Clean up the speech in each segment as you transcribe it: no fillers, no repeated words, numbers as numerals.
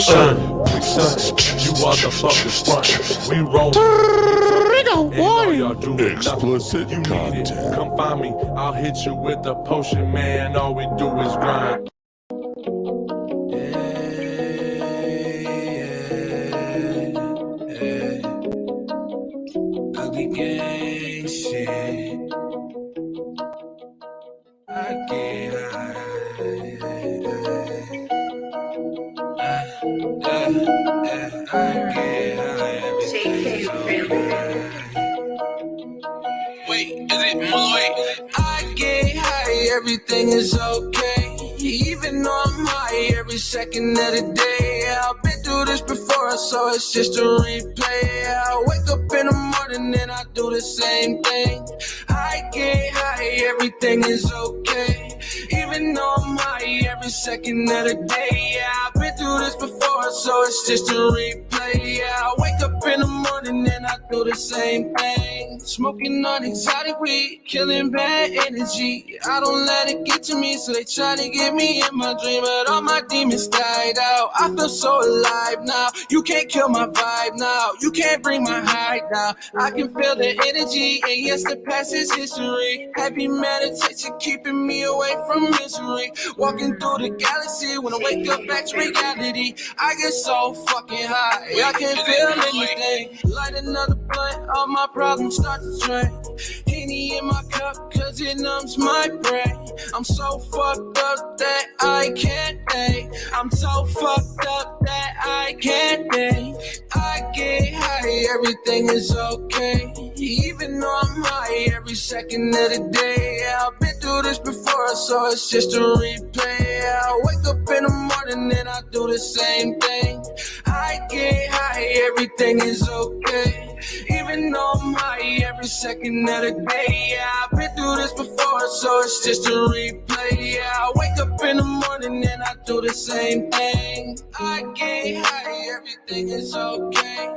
shine, we stun. You motherfuckers front, we roll. And all y'all doing Explicit nothing. You need content. it, come find me. I'll hit you with the potion, man. All we do is grind. Ugly gang shit. I get high. Wait, is it Malloy? I get high, everything is okay. Even though I'm high every second of the day. I've been through this before, so it's just a replay. I wake up in the morning and I do the same thing. I get high, everything is okay. Even though I'm high every second of the day. Yeah, I've been through this before, so it's just a replay. Yeah, I wake up in the morning and I do the same thing. Smoking on exotic weed, killing bad energy. I don't let it get to me, so they try to get me in my dream, but all my demons died out. I feel so alive now. You can't kill my vibe now. You can't bring my high down. I can feel the energy, and yes, the past is history. Heavy meditation keeping me away from misery. Walking through the galaxy, when I wake up back to reality, I get so fucking high, I can't feel anything. Light another blunt, all my problems start to drain. Henny in my cup, cause it numbs my brain. I'm so fucked up that I can't think. I'm so fucked up that I can't think. I get high, everything is okay. Even though I'm high every second of the day. I've been through this before, so it's just a replay. I wake up in the morning and I do the same thing. I get high, everything is okay. Even though I'm high every second of the day. Yeah, I've been through this before, so it's just a replay. Yeah, I wake up in the morning and I do the same thing. I get high, everything is okay.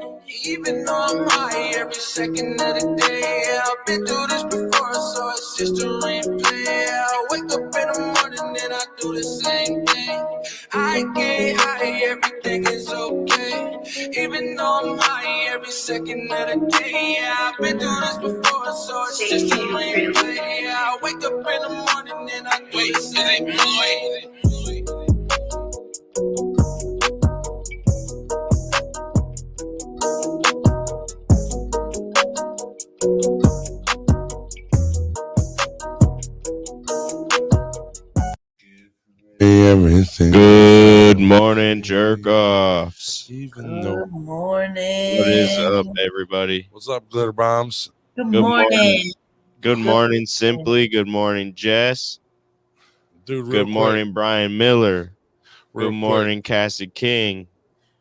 Even though I'm high every second of the day. Yeah, I've been through this before, so it's just a replay. Yeah, I wake up in the morning and I do the same thing. I get high, everything is okay. Even though I'm high every second of the day. Yeah, I've been through this before, so it's just a replay. Yeah, I wake up in the morning and I do the same thing. Everything. Good morning, jerk offs. Even though. Good morning. What is up, everybody? What's up, glitter bombs? Good Good morning. morning. Good morning, Simply. Good morning, Jess. Dude, real Good quick, morning, Brian Miller. real Good morning, Cassie King.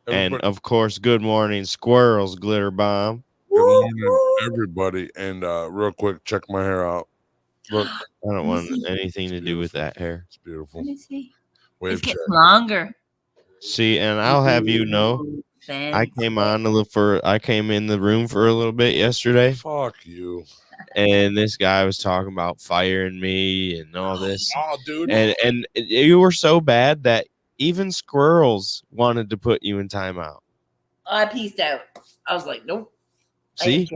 quick. And Everybody, of course, good morning, Squirrels, Glitter Bomb. good Woo, morning, woo. everybody. And real quick, check my hair out. Look, I don't want anything to do with that hair. it's beautiful. Let me see. Wave It's check. getting longer. See, and I'll have you know, I came in the room for a little bit yesterday, Fuck you. and this guy was talking about firing me and all this. Oh, dude. And you were so bad that even squirrels wanted to put you in timeout. I pieced out. I was like, nope. See?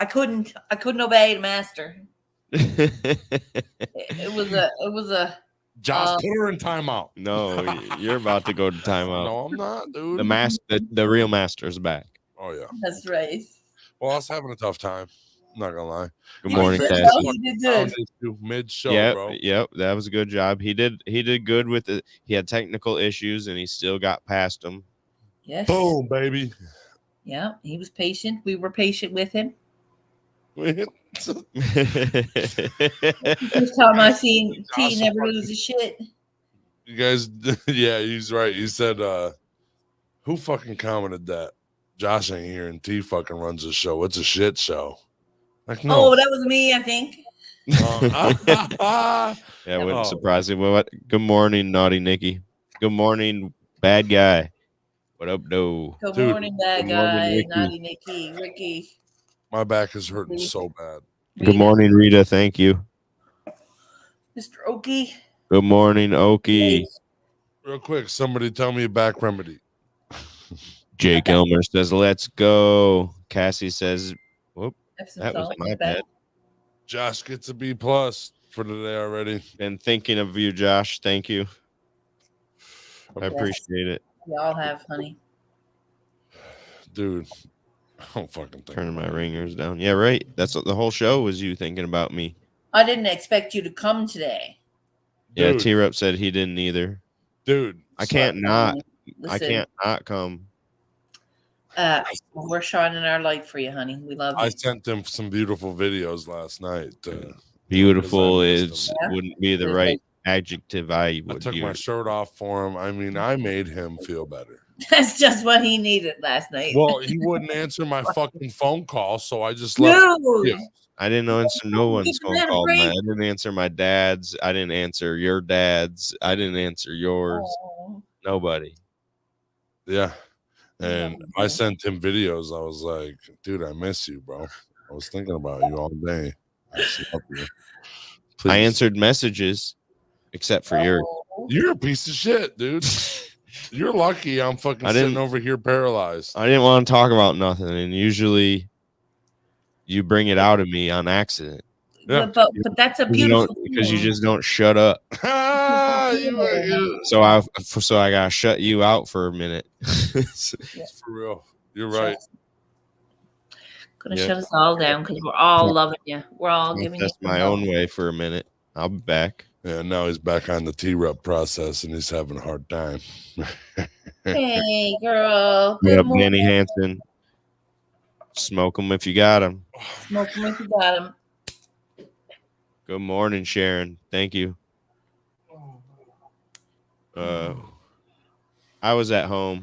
I couldn't obey the master. It was a Josh, put her in timeout. No, you're about to go to timeout. No, I'm not, dude. The real master's back. Oh, yeah. that's right. Well, I was having a tough time. I'm not gonna lie. Good You morning, did good, Cassie. though. You did good. Mid-show, bro. Yep, that was a good job. He did good with it. He had technical issues and he still got past them. Yes. Boom, baby. Yeah, he was patient. We were patient with him. First time I seen T never lose a shit. You guys, yeah, he's right. He said, who fucking commented that? Josh ain't here and T fucking runs the show. It's a shit show. Like, no. Oh, that was me, I think. Yeah, it wouldn't surprise me. Well, good morning, Naughty Nikki. Good morning, bad guy. What up, though? Good Dude, morning, bad good morning, guy. Ricky. Naughty Nikki. Ricky. My back is hurting so bad. Good morning, Rita. Thank you. Mr. Okie. Good morning, Okie. Real quick, somebody tell me a back remedy. Jake Elmer says, "Let's go." Cassie says, "Whoop, Epsom that was salt, my bad. bad." Josh gets a B plus for today already. Been thinking of you, Josh. Thank you. I Yes. appreciate it. We all have, honey. Dude, I don't fucking think Turning my about it. ringers down. Yeah, right. That's what the whole show was. You thinking about me? I didn't expect you to come today. Yeah, Dude, T-Rup said he didn't either. dude, I can't So, not. I listen, can't not come. we're shining our light for you, honey. We love I you. sent them some beautiful videos last night. Beautiful because I missed is him. Yeah. wouldn't be the Good. right adjective I I would took my use. shirt off for him. I mean, I made him feel better. That's just what he needed last night. Well, he wouldn't answer my fucking phone call, so I just left. Dude, I didn't answer no one's Give phone that a call. break. I didn't answer my dad's. I didn't answer your dad's. I didn't answer yours. Oh, Nobody. Yeah. And love I you. sent him videos. I was like, dude, I miss you, bro. I was thinking about you all day. I just love you. I Please. answered messages, except for yours. Oh. You're a piece of shit, dude. You're lucky I'm fucking I sitting didn't- over here paralyzed. I didn't want to talk about nothing, and usually you bring it out of me on accident. Yeah. But that's a beautiful Because you thing. just don't shut up. Ah, So I gotta shut you out for a minute. for real. You're right. Gonna Yeah. shut us all down because we're all loving you. We're all giving you That's some my love. own way for a minute. I'll be back. Yeah, now he's back on the T-Rep process and he's having a hard time. Hey, girl. What Good up, morning. Danny Hansen? Smoke them if you got them. Smoke 'em if you got 'em. Good morning, Sharon. Thank you. I was at home.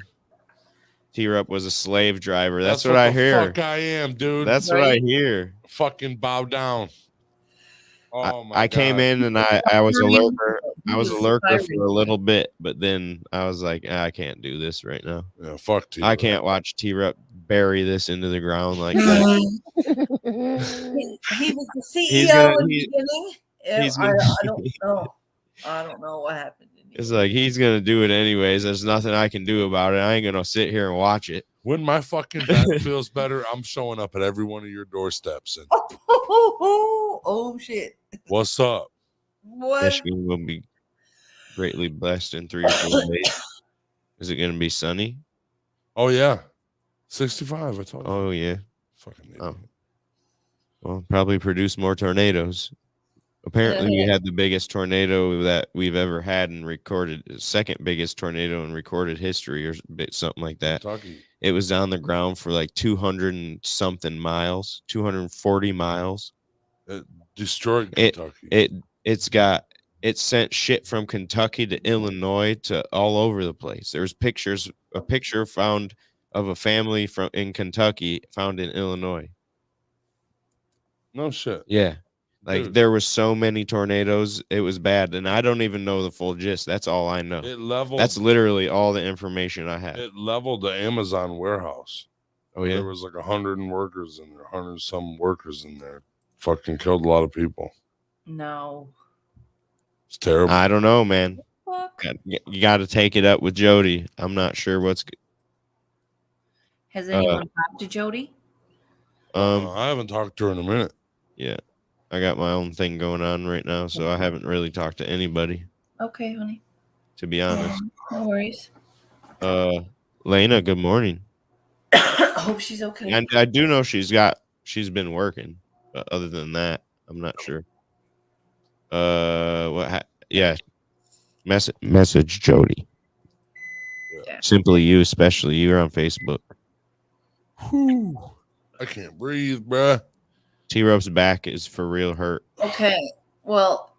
T-Rup was a slave driver. That's what I the hear. Fuck I am, dude. That's what I hear. Fucking bow down. Oh my I came God. in and I was a lurker. He I was a was lurker fiery. for a little bit, but then I was like, I can't do this right now. Yeah, fuck T-Rep. I can't watch T-Rup bury this into the ground like that. He was the CEO He's gonna- in the he- beginning. he's I gonna- don't know. I don't know what happened. It's like he's gonna do it anyways. There's nothing I can do about it. I ain't gonna sit here and watch it. When my fucking back feels better, I'm showing up at every one of your doorsteps. And Oh shit! what's up? What? Michigan will be greatly blessed in 3 or 4 days. Is it gonna be sunny? Oh yeah, 65. I told you. Oh yeah. Fucking idiot. Oh. Well, probably produce more tornadoes. Apparently, we had the biggest tornado that we've ever had and recorded, second biggest tornado in recorded history, or something like that. Kentucky. It was on the ground for like 200 and something miles, 240 miles. It destroyed It- Kentucky. It sent shit from Kentucky to Illinois to all over the place. There's a picture found of a family in Kentucky found in Illinois. No shit. Yeah. Like Dude. there was so many tornadoes, it was bad. And I don't even know the full gist. That's all I know. It leveled. That's literally all the information I have. It leveled the Amazon warehouse. Oh yeah. There was like 100 workers in there, 100 some workers in there. Fucking killed a lot of people. No. It's terrible. I don't know, man. Fuck. You got to take it up with Jody. I'm not sure what's Has anyone talked to Jody? I haven't talked to her in a minute. Yeah. I got my own thing going on right now, so I haven't really talked to anybody, Okay, honey. to be honest. No worries. Lena, good morning. I hope she's okay. And I do know she's been working, but other than that, I'm not sure. Message Jody. Yeah. Simply you, especially you're on Facebook. Whew. I can't breathe, bruh. T-Rope's back is for real hurt. Okay. Well,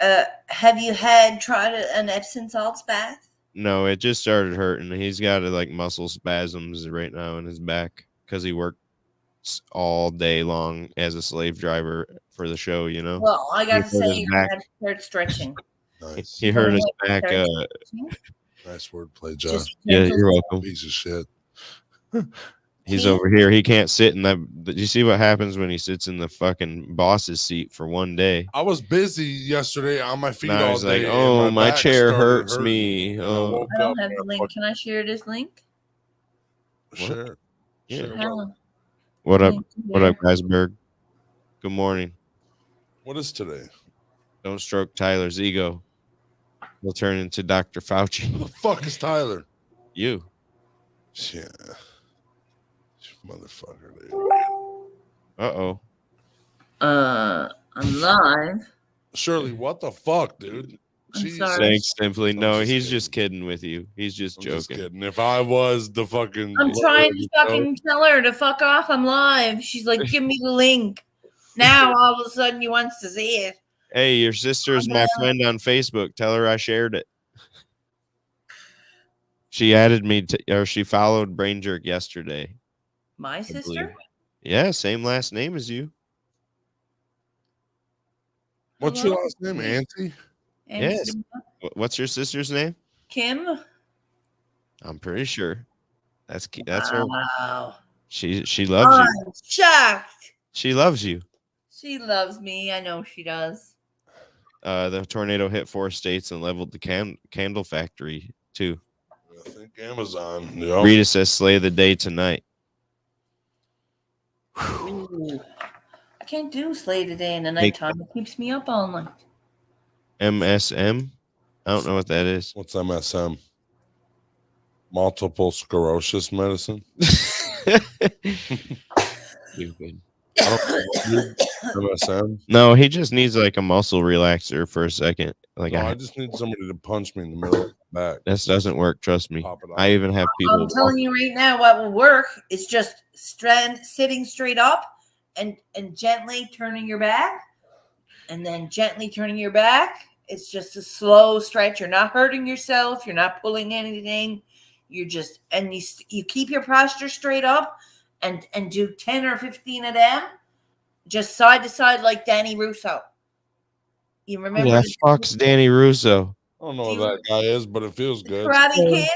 have you tried an Epsom salts bath? No, it just started hurting. He's got like muscle spasms right now in his back because he worked all day long as a slave driver for the show, you know. Well, I got to hurt say, his you back. got to start stretching. Nice. He hurt his back. Nice wordplay, Josh. Just Yeah, gentle- you're welcome. Piece of shit. He's over here. He can't sit in that. You see what happens when he sits in the fucking boss's seat for one day? I was busy yesterday on my feet Now all he's day. like, oh, and my back chair started hurts hurting, me. and I Oh, woke I up don't have and the link. Can I share this link? Sure. Yeah. Sure. How? What up? Link What up, here. Geisberg? Good morning. What is today? Don't stroke Tyler's ego. He'll turn into Dr. Who Fauci. the fuck is Tyler? You. Yeah. Motherfucker, dude. Uh-oh. I'm live. Shirley, what the fuck, dude? I'm Jeez. sorry. Thanks, simply. I'm No, just he's kidding. just kidding with you. He's just I'm joking. just kidding. If I was the fucking I'm trying to fucking tell her to fuck off. I'm live. She's like, give me the link. Now all of a sudden he wants to see it. Hey, your sister's my friend on Facebook. Tell her I shared it. She added me to, or she followed Brain Jerk yesterday. My believe. sister? Yeah, same last name as you. What's your last name? Auntie? Yes. What's your sister's name? Kim? I'm pretty sure. That's her. Wow. She loves you. I'm shocked. She loves you. She loves me. I know she does. The tornado hit 4 states and leveled the candle factory too. I think Amazon. Yep. Rita says slay the day tonight. Ooh. I can't do Slay today in the nighttime. It keeps me up all night. MSM? I don't know what that is. What's MSM? Multiple sclerosis medicine? Stupid. MSM? No, he just needs like a muscle relaxer for a second. Like No, I just need somebody to punch me in the middle of the back. This doesn't work, trust me. Pop it off. I even have people. I'm telling you right now, what will work is just sitting straight up and gently turning your back, and then gently turning your back. It's just a slow stretch. You're not hurting yourself. You're not pulling anything. You're just, and you keep your posture straight up, and do 10 or 15 of them, just side to side like Danny Russo. You remember? Who the fuck's Danny Russo? I don't know what that guy is, but it feels good. Karate Kid?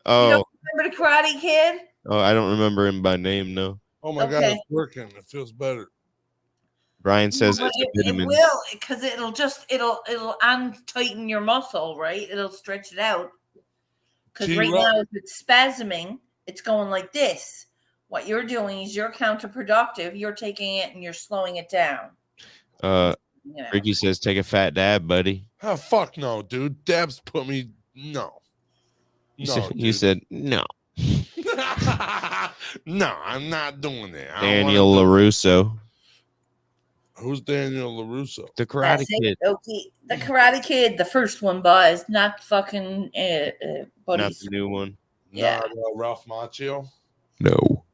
Oh. You don't remember the Karate Kid? Oh, I don't remember him by name, no. Oh my God, it's working. It feels better. Brian says No, it's a it vitamin. will, because it'll untighten your muscle, right? It'll stretch it out. Because right now, if it's spasming, it's going like this. What you're doing is you're counterproductive. You're taking it and you're slowing it down. Ricky says, take a fat dab, buddy. Oh, fuck no, dude. Dabs put me, no. You said, no. No, I'm not doing it. Daniel LaRusso. Who's Daniel LaRusso? The Karate Kid. Okay. The Karate Kid, the first one, Buzz, not fucking buddies. Not the new one. Yeah. Not Ralph Macchio? No.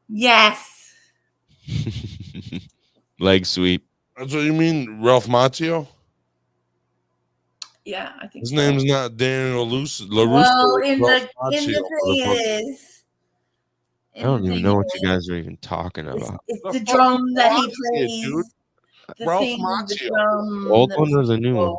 Yes. Leg sweep. That's what you mean, Ralph Macchio? Yeah, I think his name's not Daniel LaRusso. Well, in the thing is, I don't even know what you guys are even talking about. It's the drum that he plays. Dude. The Ralph thing, the Macchio. drum, Old one or the new one?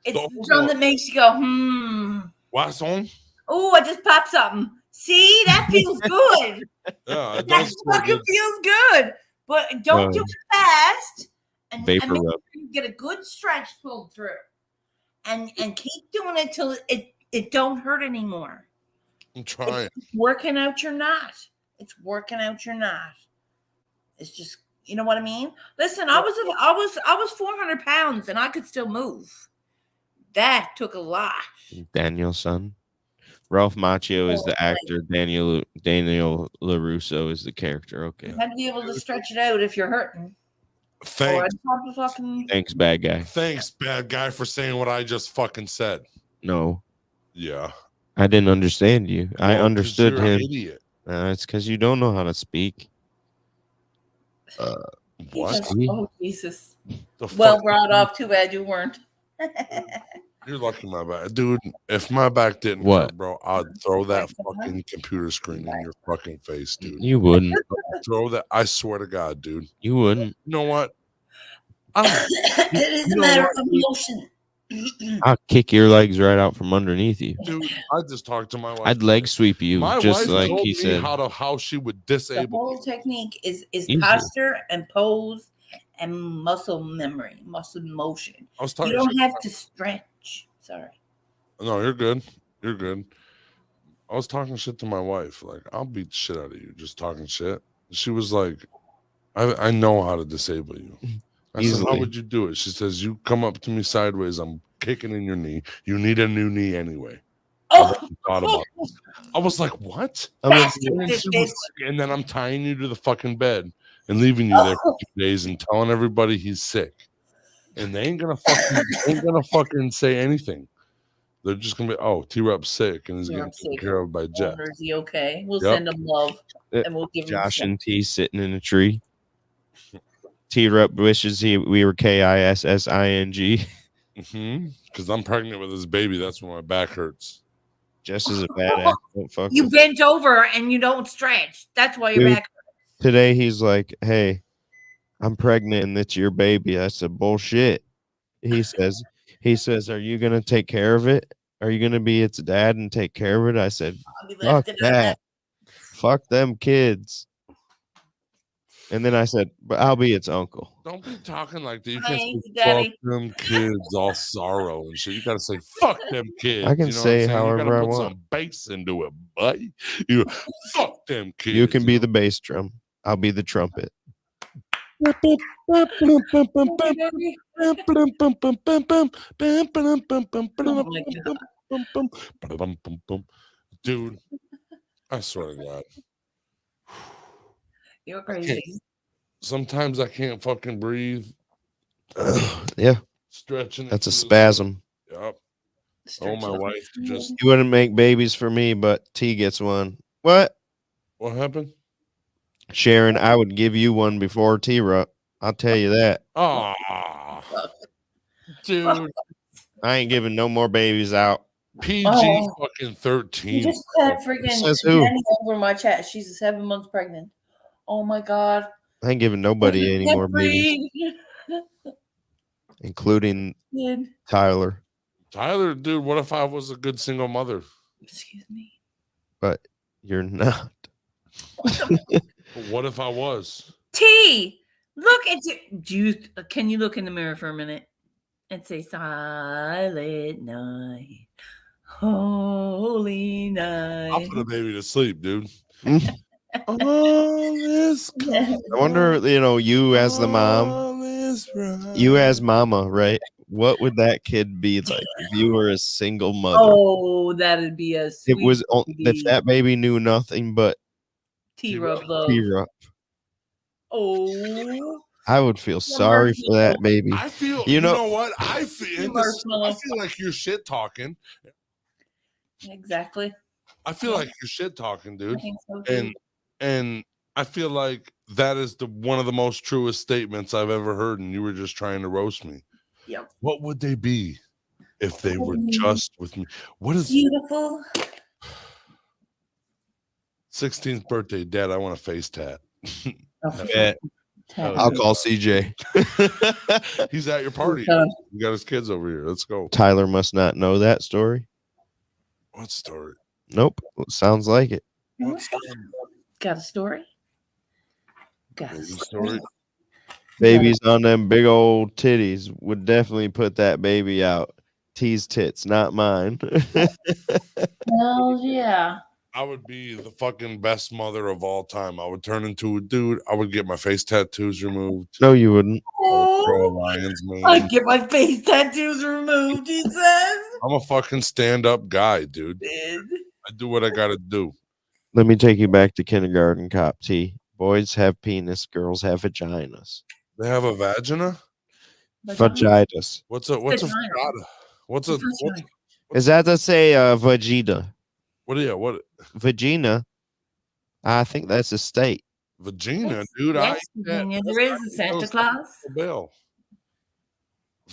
It's the drum that makes you go, What's on? Oh, I just popped something. See, that feels good. Yeah, it that does fucking feels good. But don't do it fast. And make Vapor sure rub. you get a good stretch pulled through. And keep doing it till it don't hurt anymore. I'm trying. It's working out your knot. It's working out your knot. It's just, you know what I mean? Listen, I was 400 pounds and I could still move. That took a lot. Daniel's son. Ralph Macchio is the actor. Daniel LaRusso is the character. Okay. You have to be able to stretch it out if you're hurting. Thanks. Thanks, bad guy. Thanks, bad guy, for saying what I just fucking said. No. Yeah. I didn't understand you. I understood you're him. an idiot. It's because you don't know how to speak. What? Oh, Jesus. Well brought up. Too bad you weren't. You're lucky my back. Dude, if my back didn't hurt, bro, I'd throw that fucking computer screen in your fucking face, dude. You wouldn't. Throw that. I swear to God, dude. You wouldn't. You know what? It is a matter of emotion. I'll kick your legs right out from underneath you. Dude, I just talked to my wife. I'd leg sweep you, My just wife like told he me said. how she would The disable. whole technique is Easy. posture and pose and muscle memory, muscle motion. I was You talking. don't have to stretch. Sorry. No, you're good. You're good. I was talking shit to my wife. Like, I'll beat the shit out of you just talking shit. She was like, I know how to disable you. I said, how Easily. would you do it? She says, you come up to me sideways, I'm kicking in your knee. You need a new knee anyway. Oh, Thought about it. I was like, what? I'm gonna bastard, do- And then, this she was bitch. like, and then I'm tying you to the fucking bed and leaving you there for 2 days and telling everybody he's sick. And they ain't gonna fucking say anything. They're just gonna be, oh, T-Rep's sick and he's getting T-Rep's taken sick. care of by Jeff. Wonder, is he okay? We'll Yep. send him love and we'll give him Josh some. and T sitting in a tree. T-Rep wishes we were KISSING. Because I'm pregnant with this baby. That's when my back hurts. Just as a badass. Don't fuck You with bent over and you don't stretch. That's why your Dude. back. Today he's like, hey, I'm pregnant and it's your baby. I said, bullshit. He says, are you gonna take care of it? Are you gonna be its dad and take care of it? I said, I'll be fuck lifted up. that. Fuck them kids. And then I said, but I'll be its uncle. Don't be talking like that. You Thank can't you, say Daddy. fuck them kids, all sorrow and shit. You gotta say fuck them kids. I can you know say what I'm saying? You however gotta I put want. some bass into it, buddy. You fuck them kids. You can be the bass drum. I'll be the trumpet. Dude, I swear to God. You're crazy. Sometimes I can't fucking breathe. Yeah, Stretching. that's a spasm. Yep. Oh, my wife just. You wouldn't make babies for me, but T gets one. What? What happened? Sharon, I would give you one before T-Rup. I'll tell you that. Ah, dude. I ain't giving no more babies out. PG fucking You 13. just said freaking Says who? Jenny over my chat. She's 7 months pregnant. Oh my God. I ain't giving nobody any more babies, Breathe. including Kid. Tyler. Tyler, dude, what if I was a good single mother? Excuse me. But you're not. But what if I was? T, look at you. Can you look in the mirror for a minute and say silent night, holy I'll night? put a baby to sleep, dude. I wonder, you as the mom, you as mama, right? What would that kid be like if you were a single mother? Oh, that'd be a sweet. It was if that baby knew nothing but T-Rub love. T-Rup. Oh, I would feel sorry for that baby. I feel, You you know- know what? I feel like you're shit talking. exactly. I feel like you're shit talking, I dude. think so too. And I feel like that is one of the most truest statements I've ever heard, and you were just trying to roast me. Yep. What would they be if they were just with me? What is Beautiful. 16th birthday, Dad? I want a face tat. Yeah. I'll call CJ. He's at your party. Okay. You got his kids over here. Let's go. Tyler must not know that story. What story? Nope. Sounds like it. What story? Got a story? Got a Baby story. story? Babies on them big old titties would definitely put that baby out. T's tits, not mine. Hell yeah. I would be the fucking best mother of all time. I would turn into a dude. I would get my face tattoos removed. No, you wouldn't. I would grow a Oh, lion's mane. I get my face tattoos removed, he says. I'm a fucking stand-up guy, dude. Dude. I do what I gotta do. Let me take you back to kindergarten, Cop T. Boys have penis, girls have vaginas. They have a vagina? Vaginas. What's a Vagina. vagina? What's a Vagina. Is that to say vagina? what Vagina? I think that's a state. vagina, Yes, dude? yes, I eat that. Virginia, That's there why is a I Santa get those Claus. Taco Bell.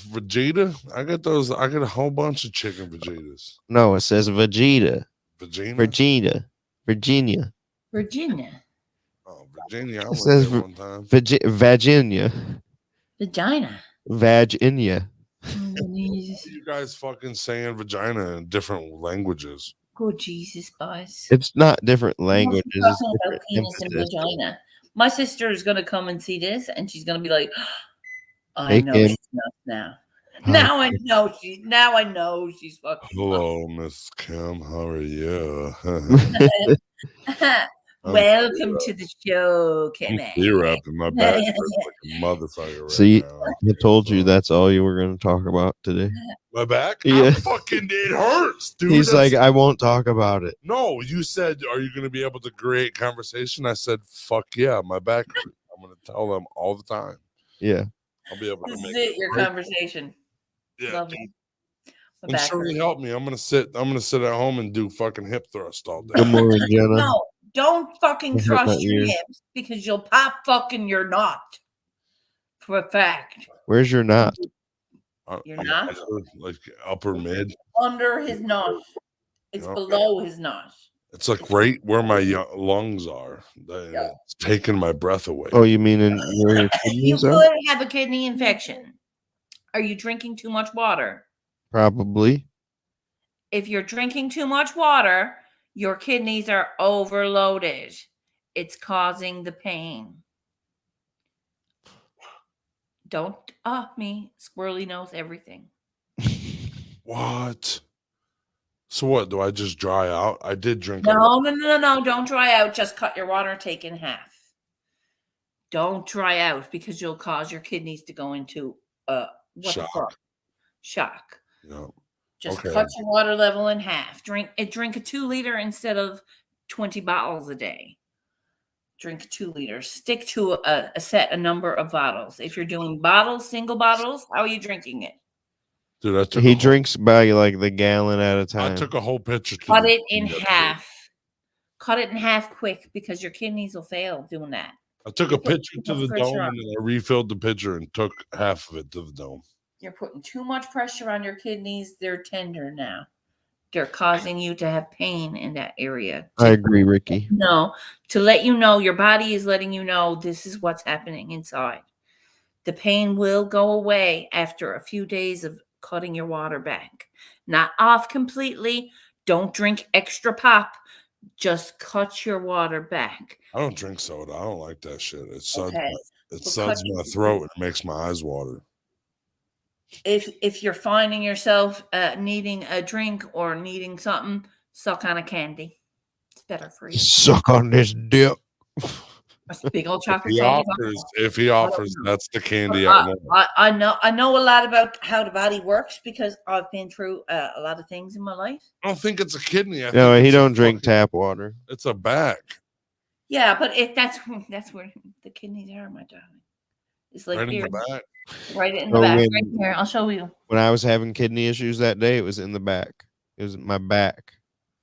Vegeta? I get those. I get a whole bunch of chicken Vegetas. No, it says Vegeta. Vagina? Virginia. Virginia. Virginia. Oh, Virginia. I It went says there one time. Virginia. Vagina. Vaginia. You guys fucking saying vagina in different languages. Oh, Jesus, boys. It's not different languages. It's Talking about different penis and emphasis. vagina. My sister is going to come and see this, and she's going to be like, I Hey, know Kim. she's not now. Hi, Now I know she's fucking. Hello, Miss Kim. How are you? Welcome to the show, I'm Kimmy. theorizing my back hurts like a motherfucker right See, now. I told you that's all you were going to talk about today. My back? Yeah. It hurts, dude. He's like, I won't talk about it. No, you said, are you going to be able to create conversation? I said, fuck yeah, my back hurts. I'm going to tell them all the time. Yeah. I'll be able to This make is it, your right. conversation. Yeah, Lovely. dude. My And back Shirley hurts. help me. I'm gonna sit at home and do fucking hip thrust all day. Good morning, Jenna. No, don't fucking It hurt my thrust your ears. hips because you'll pop fucking your knot. For a fact. Where's your knot? Your knot? Like upper mid. Under his knot. It's Okay. below his knot. It's like right where my lungs are. It's taking my breath away. Oh, you mean in where your You kidneys are? could have a kidney infection. Are you drinking too much water? Probably. If you're drinking too much water, your kidneys are overloaded. It's causing the pain. Don't me. Squirrely knows everything. What? So what? Do I just dry out? I did drink. No. Don't dry out. Just cut your water intake in half. Don't dry out because you'll cause your kidneys to go into shock. Yeah. Just Okay. cut your water level in half. Drink a 2-liter instead of 20 bottles a day. Drink 2 liters. Stick to a number of bottles. If you're doing single bottles, how are you drinking it? Dude, He drinks by like the gallon at a time. I took a whole pitcher. Cut it in half. Cut it in half quick because your kidneys will fail doing that. I took a pitcher to the dome and then I refilled the pitcher and took half of it to the dome. You're putting too much pressure on your kidneys. They're tender now. They're causing you to have pain in that area. I agree, Ricky. No, to let you know, your body is letting you know this is what's happening inside. The pain will go away after a few days of cutting your water back. Not off completely. Don't drink extra pop. Just cut your water back. I don't drink soda. I don't like that shit. It suds, Okay. suds my throat and it makes my eyes water. If you're finding yourself needing a drink or needing something, suck on a candy. It's better for you. Suck on this dip. A big old chocolate. If he offers, that's the candy I know a lot about how the body works because I've been through a lot of things in my life. I don't think it's a kidney. No, he don't drink tap water. It's a back. Yeah, but that's where the kidneys are, my darling. It's like Right here, in the back. right in the back, right here. I'll show you. When I was having kidney issues that day, it was in the back. It was my back.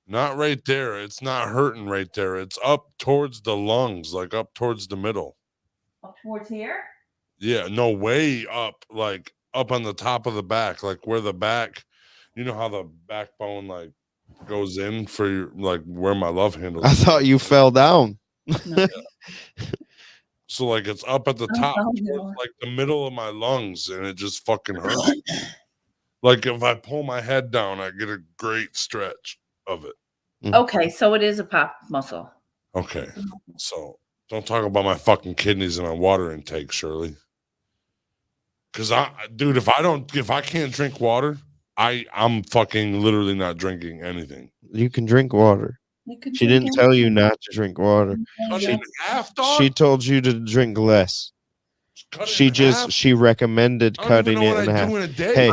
Not right there. It's not hurting right there. It's up towards the lungs, like up towards the middle. Up towards here? Yeah, no, way up, like up on the top of the back, like where the back, you know how the backbone like goes in for your, like where my love handle is. I thought you fell down. No. So like it's up at the top, towards, like the middle of my lungs, and it just fucking hurts. Like if I pull my head down, I get a great stretch of it. Okay, so it is a pop muscle. Okay, so don't talk about my fucking kidneys and my water intake, Shirley. Because dude, if I can't drink water, I'm fucking literally not drinking anything. You can drink water. She didn't tell you not to drink water. She told you to drink less. She recommended cutting it in half. Hey,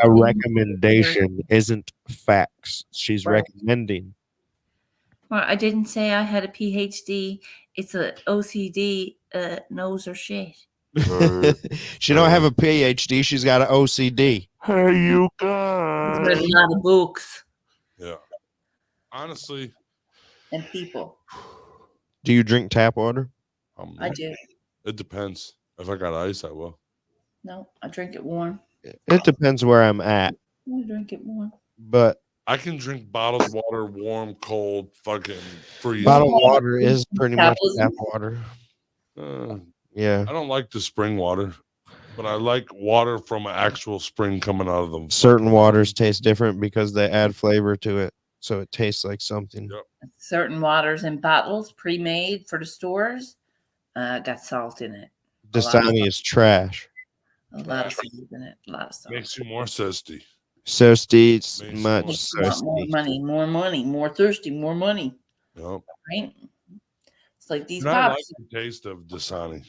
a recommendation isn't facts. She's recommending. Well, I didn't say I had a PhD. It's a OCD. Knows her shit. She don't have a PhD. She's got an OCD. Hey, you guys. She's read a lot of books. Yeah. Honestly. And people. Do you drink tap water? I do. It depends. If I got ice, I will. No, I drink it warm. It depends where I'm at. I drink it warm. But I can drink bottled water, warm, cold, fucking freeze. Bottled water is pretty much tap water. Yeah. I don't like the spring water. But I like water from an actual spring coming out of them. Certain waters taste different because they add flavor to it, so it tastes like something. Yep. Certain waters in bottles, pre-made for the stores, got salt in it. Dasani is trash. A lot of salt in it. A lot of salt. Makes you more thirsty. Thirsty, Makes you much Makes you want more thirsty. money, more money, more thirsty, more money. Yep. Right? It's like these And I like pops. the taste of Dasani.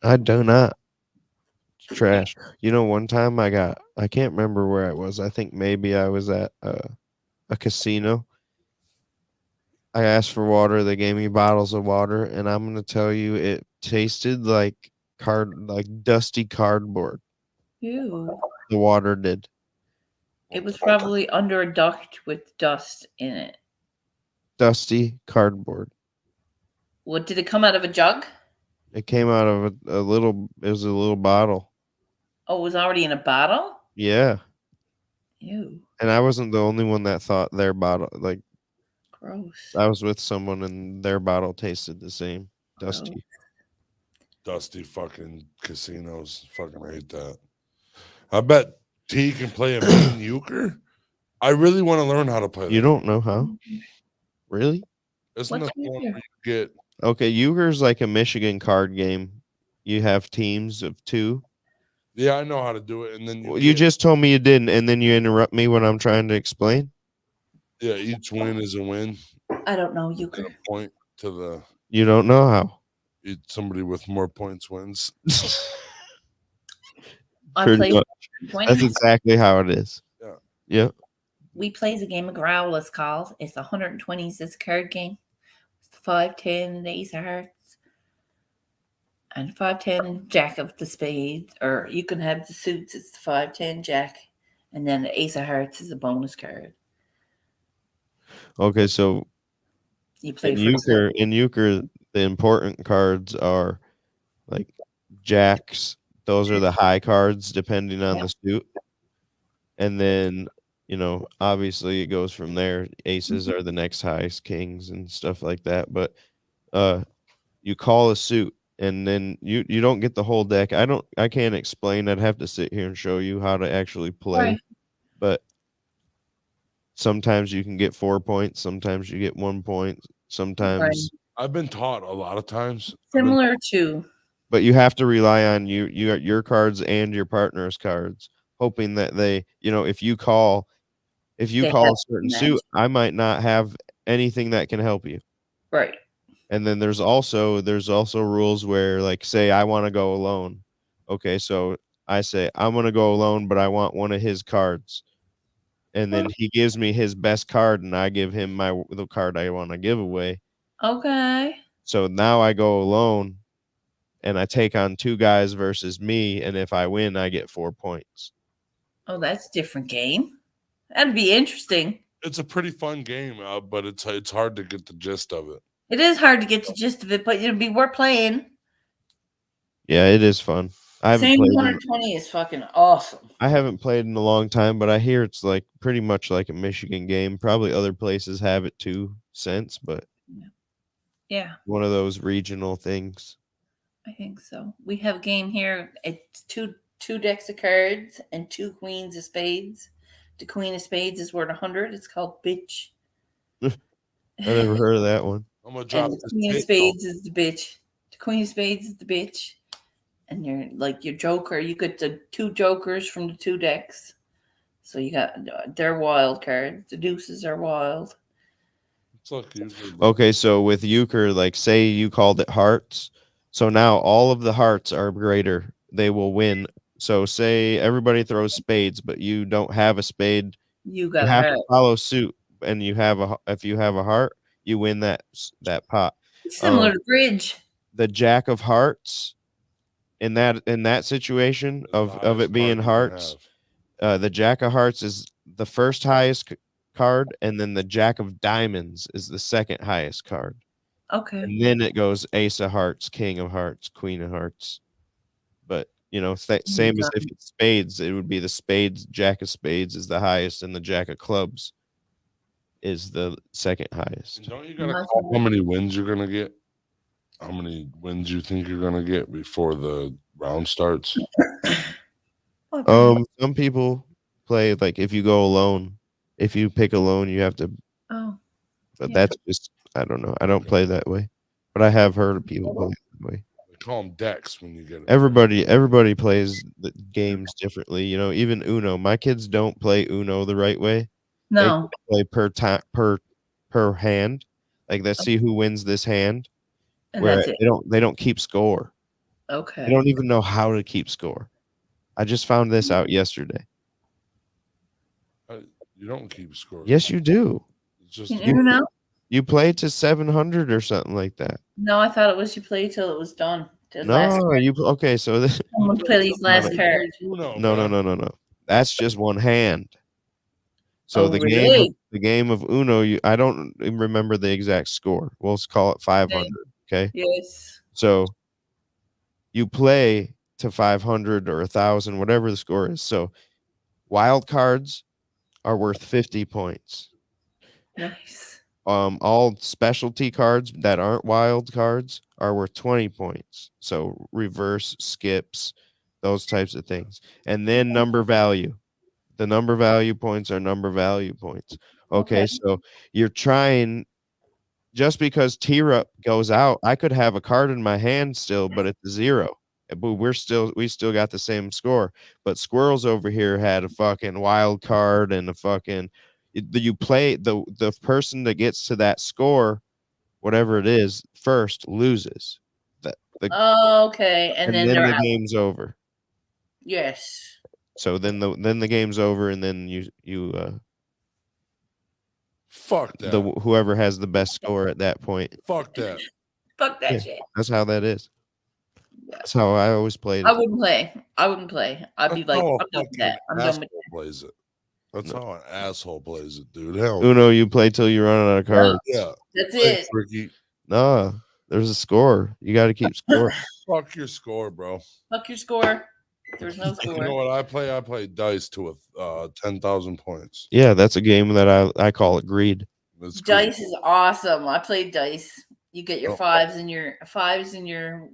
I do not. It's trash. You know, one time I can't remember where I was. I think maybe I was at a casino. I asked for water. They gave me bottles of water, and I'm gonna tell you, it tasted like dusty cardboard. Ew. The water did. It was probably under a duct with dust in it. Dusty cardboard. What did it come out of a jug? It came out of a little. It was a little bottle. Oh, it was already in a bottle? Yeah. Ew. And I wasn't the only one that thought their bottle, like, Gross. I was with someone and their bottle tasted the same. Dusty. Dusty fucking casinos. Fucking hate that. I bet T can play a mean euchre. I really want to learn how to play that. You don't know how? Really? Isn't What's that the one euchre? where you get Okay, euchre's like a Michigan card game. You have teams of 2. Yeah, I know how to do it. And then Well, you just told me you didn't, and then you interrupt me when I'm trying to explain. Yeah, each win is a win. I don't know And euchre. a point to the You don't know how. somebody with more points wins. I Pretty played much. point. That's exactly how it is. Yeah. Yeah. We plays a game of growl, it's called. It's 120s. It's a card game. It's the 5-10 and the ace of hearts. And 5-10 jack of the spades. Or you can have the suits. It's the 5-10 jack. And then the ace of hearts is a bonus card. Okay, so You play in euchre, the important cards are like jacks. Those are the high cards depending on the suit. And then, you know, obviously it goes from there. Aces are the next highest, kings and stuff like that. But you call a suit and then you don't get the whole deck. I can't explain. I'd have to sit here and show you how to actually play. Right. But sometimes you can get 4 points, sometimes you get 1 point, sometimes I've been taught a lot of times. Similar to. But you have to rely on your cards and your partner's cards, hoping that they, you know, if you call a certain suit, I might not have anything that can help you. Right. And then there's also rules where, like, say I want to go alone. Okay, so I say I'm going to go alone, but I want one of his cards. And then he gives me his best card and I give him the card I want to give away. Okay. So now I go alone and I take on 2 guys versus me, and if I win, I get 4 points. Oh, that's a different game. That'd be interesting. It's a pretty fun game, but it's hard to get the gist of it. It is hard to get the gist of it, but it'd be worth playing. Yeah, it is fun. Same 120 is fucking awesome. I haven't played in a long time, but I hear it's like pretty much like a Michigan game. Probably other places have it too since, but yeah, one of those regional things. I think so. We have a game here. It's two decks of cards and 2 queens of spades. The queen of spades is worth 100. It's called bitch. I never heard of that one. I'm gonna drop and the queen of spades is the bitch. The queen of spades is the bitch. And you're like your joker. You get the 2 jokers from the 2 decks. So you got they're wild cards. The deuces are wild. Okay, so with euchre, like say you called it hearts. So now all of the hearts are greater. They will win. So say everybody throws spades, but you don't have a spade. You have to follow suit, and if you have a heart, you win that pot. It's similar to bridge. The jack of hearts, in that situation of it being hearts, the jack of hearts is the first highest card, and then the jack of diamonds is the second highest card. Okay. And then it goes ace of hearts, king of hearts, queen of hearts. But, you know, same as if it's spades, it would be the spades, jack of spades is the highest, and the jack of clubs is the second highest. Don't you gotta call how many wins you're gonna get? How many wins you think you're gonna get before the round starts? Some people play like if you go alone, if you pick alone, you have to. Oh, But yeah. that's just I don't know. I don't play that way, but I have heard of people play that way. They call them decks when you get it. Everybody plays the games differently. You know, even Uno. My kids don't play Uno the right way. They No. play per hand. Like let's see who wins this hand. And Where that's it. they don't keep score. Okay. They don't even know how to keep score. I just found this out yesterday. You don't keep score. Yes, you do. It's just You know? You play to 700 or something like that. No, I thought it was you play till it was done. No, you okay? So this, Someone play these last cards. no. That's just one hand. So Oh, really? the game of Uno, I don't remember the exact score. We'll call it 500. Okay. Yes. So you play to 500 or 1,000, whatever the score is. So wild cards are worth 50 points. Nice. All specialty cards that aren't wild cards are worth 20 points. So reverse, skips, those types of things. And then number value. The number value points are number value points. Okay. So you're trying, just because T-Rup goes out, I could have a card in my hand still, but it's a 0. But we still got the same score. But Squirrels over here had a fucking wild card and a fucking you play the person that gets to that score, whatever it is, first loses. Okay. And then the game's over. Yes. So then the game's over, and then you fuck that. Whoever has the best score at that point. Fuck that. Fuck that shit. That's how that is. That's how I always played it. I wouldn't play. I'd be like, I'm done with that. I'm done with that. Plays it. That's how an asshole plays it, dude. Hell, Uno, you play till you run out of cards. Yeah, that's it. Ricky. Nah, there's a score. You got to keep score. Fuck your score, bro. Fuck your score. There's no score. You know what I play? I play dice to 10,000 points. Yeah, that's a game that I call it greed. Dice is awesome. I played dice. You get your fives and your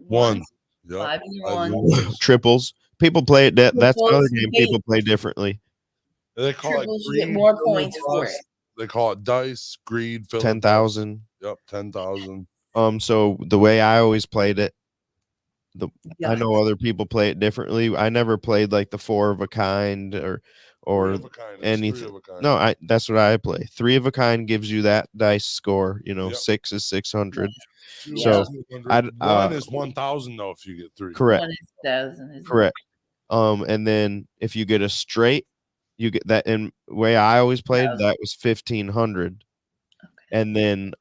ones. Yep. 5 and your ones. Triples. People play it. That's another game people play differently. They call Triples, it greed, you get more points for it. They call it dice, greed, 10,000. Yep, 10,000. So the way I always played it, I know other people play it differently. I never played like the 4 of a kind or anything. No, that's what I play. 3 of a kind gives you that dice score. 6 is 600. So 1 is 1,000 though if you get 3. Correct. 1 is 1,000. Correct. And then if you get a straight, you get that. And the way I always played that was 1,500. Okay. And then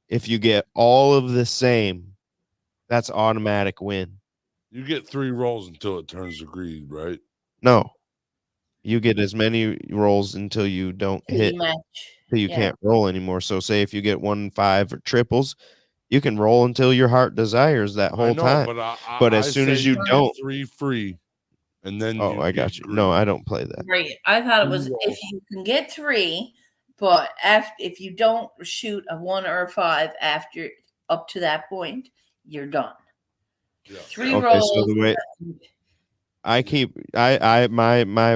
if you get all of the same, that's automatic win. You get 3 rolls until it turns to greed, right? No. You get as many rolls until you don't hit, until you can't roll anymore. So say if you get 1, 5 or triples, you can roll until your heart desires that whole time. But as soon as you don't, 3 free, and then I got you. No, I don't play that. Right. I thought it was if you can get 3, but if you don't shoot a 1 or a 5 after up to that point, you're done. Yeah. 3 rolls. So the way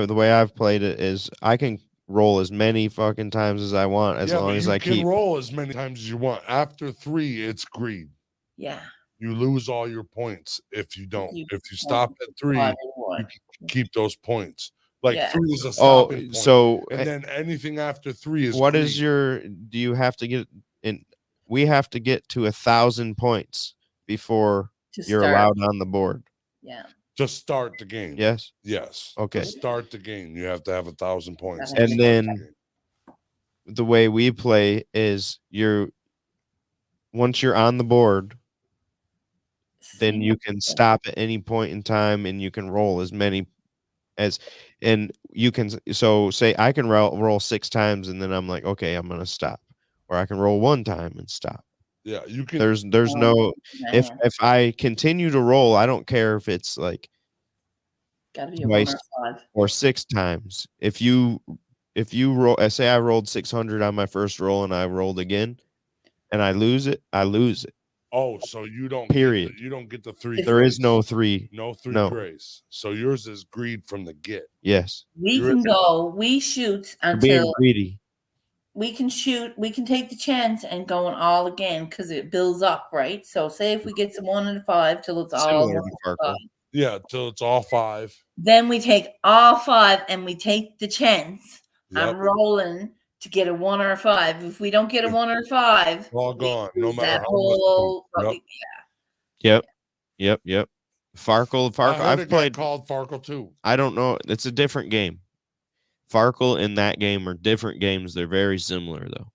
the way I've played it is I can roll as many fucking times as I want as long as I keep roll as many times as you want. After 3, it's greed. Yeah. You lose all your points if you don't. If you stop at 3, you keep those points. Like 3 is a stopping point. So and then anything after 3 is what greed. is your? Do you have to get in? We have to get to 1,000 points before you're allowed on the board. Yeah. Just start the game. Yes. Yes. Okay. To start the game, you have to have 1,000 points. And then the way we play is once you're on the board, then you can stop at any point in time and you can roll as many and you can say I can roll 6 times and then I'm like, okay, I'm gonna stop. Or I can roll 1 time and stop. Yeah, you can. There's no if I continue to roll, I don't care if it's like gotta be twice 1 or 5 or 6 times. If you roll, say I rolled 600 on my first roll and I rolled again and I lose it, I lose it. Oh, so you don't Period. you don't get the 3. There is grace. no 3. No 3 No. grace. So yours is greed from the get. Yes. We can go. We shoot You're being until greedy. we can shoot. We can take the chance and going all again because it builds up, right? So say if we get some 1 and 5 till it's all Similar 1 to and Farkle. 5. Yeah, till it's all 5. Then we take all 5 and we take the chance. Yep. I'm rolling to get a 1 or a 5. If we don't get a 1 or a 5, All we gone. No lose matter that how whole. much. Yep. Farkle. I heard I've it played. got called Farkle too. I don't know. It's a different game. Farkle and that game are different games. They're very similar, though.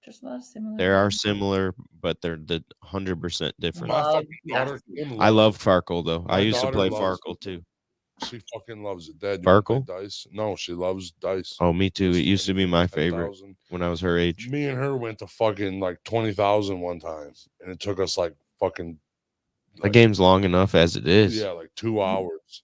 There's a lot of similar. They are games. similar, but they're 100% different. My Love fucking daughter Kim I loves love Farkle, though. I My used to daughter play loves Farkle, too. it. She fucking loves it. Dad, you wanna play Farkle? dice? No, she loves dice. Oh, me too. It Just used to be my favorite 10,000. when I was her age. Me and her went to fucking like 20,000 one time, and it took us like fucking. The game's long enough as it is. Yeah, like 2 hours,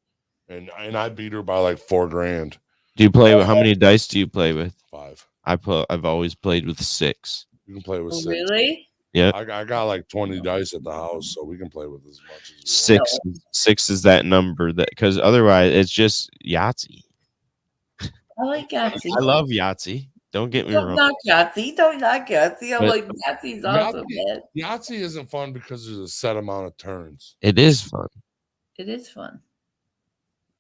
and I beat her by like $4,000. Do you play with how many dice do you play with? 5. I've always played with 6. You can play with Oh, 6. really? Yeah. I got like 20 dice at the house, so we can play with as much as we want. 6 is that number that because otherwise it's just Yahtzee. I like Yahtzee. I love Yahtzee. Don't get me Don't wrong. knock Yahtzee. Don't knock Yahtzee. I'm But- like, Yahtzee's awesome, man. Yahtzee isn't fun because there's a set amount of turns. It is fun. It is fun.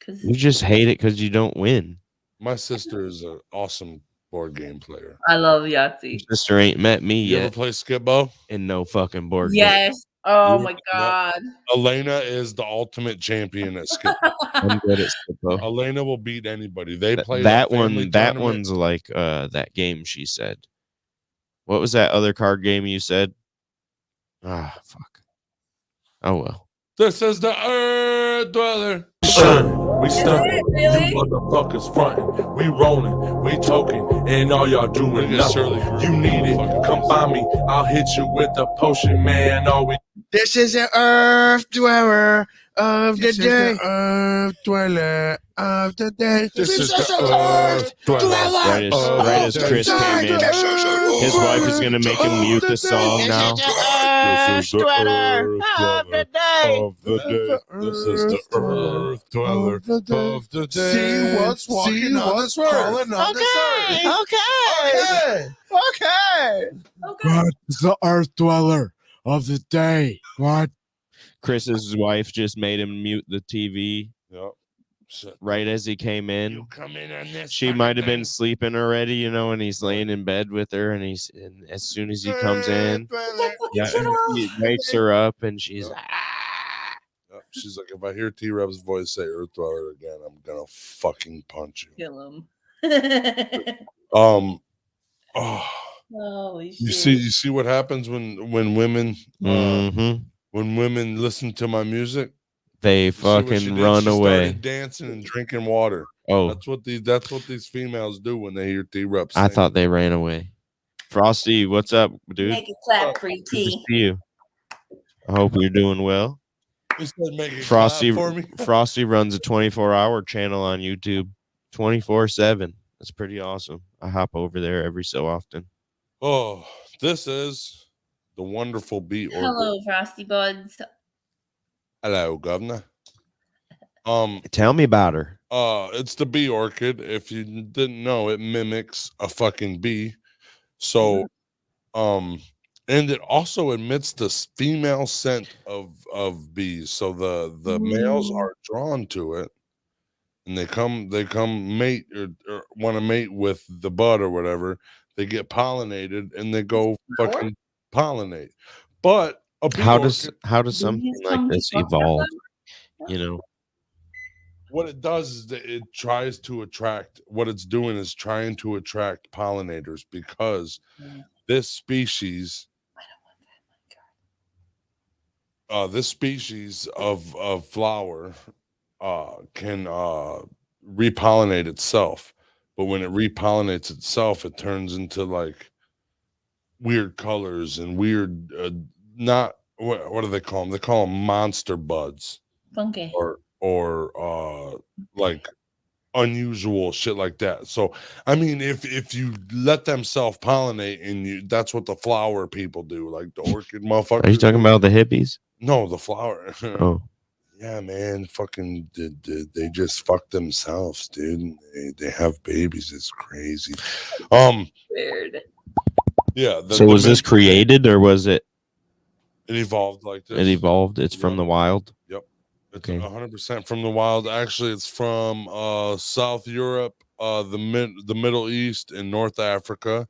Cause You just hate it because you don't win. My sister is an awesome board game player. I love Yahtzee. Your sister ain't met me You ever yet play Skip-Bo? in no fucking board game. Yes. Oh You- my Yep. god. Elena is the ultimate champion at Skip-Bo. I'm good at Skip-Bo. Elena will beat anybody. They play That the family one. That tournament. one's like that game. She said. What was that other card game you said? Ah, fuck. Oh well. This is the Earth Dweller. We stunning, Really? you motherfuckers fronting. We rolling, we toking, and all y'all doing Look at nothing. Shirley Greene. You need it, come find me. I'll hit you with a potion, man. All we This is the Earth Dweller of the day. Earth Dweller of the day. This is the Earth Dweller. Right as Chris came in, his wife is gonna make him mute the song now. This is the Earth Dweller of the day. Of the day. This is the Earth Dweller of the day. See what's walking on this earth. crawling on this earth. Okay. Okay. It's the Earth Dweller of the day. What? Chris's wife just made him mute the TV Yep. Shit. right as he came in. You come in on this. She fucking might have been thing. sleeping already, you know, and he's laying in bed with her, and and as soon as he comes in, yeah, he wakes her up, and she's like, Yep. She's like, if I hear T-Reb's voice say Earth Dweller again, I'm gonna fucking punch you. Kill him. Oh, Holy shit. you see what happens when women mm-hmm. when women listen to my music? They You see what she fucking did? run She away. started dancing and drinking water. Oh, That's what these females do when they hear T-Rep. I thought they ran away. Frosty, what's up, dude? Make it clap for you, Good to T. see you. I hope you're doing well. He said, make it Frosty clap for me. Frosty runs a 24-hour channel on YouTube, 24/7. That's pretty awesome. I hop over there every so often. Oh, this is the wonderful Bee Orchid. Hello, Frosty Buds. Hello, Governor. Tell me about her. It's the Bee Orchid. If you didn't know, it mimics a fucking bee. So, and it also emits this female scent of bees. So the males are drawn to it, and they come mate or want to mate with the bud or whatever. They get pollinated and they go fucking pollinate. But a bee How orchid, does something Bees like come to this fuck evolve? them? You know, what it does is that it tries to attract. What it's doing is trying to attract pollinators because Yeah. this species. This species of flower can repollinate itself, but when it repollinates itself, it turns into like weird colors and weird not what do they call them? They call them monster buds Funky. or like unusual shit like that. So I mean, if you let them self-pollinate and that's what the flower people do, like the orchid motherfuckers. Are you talking about the hippies? No, the flower. Oh, Yeah, man, fucking they just fuck themselves, dude. They have babies. It's crazy. Weird. Yeah. so was this created or was it? It evolved like this. It evolved. It's from the wild. Yep. It's Okay. 100% from the wild. Actually, it's from South Europe, the Middle East, and North Africa.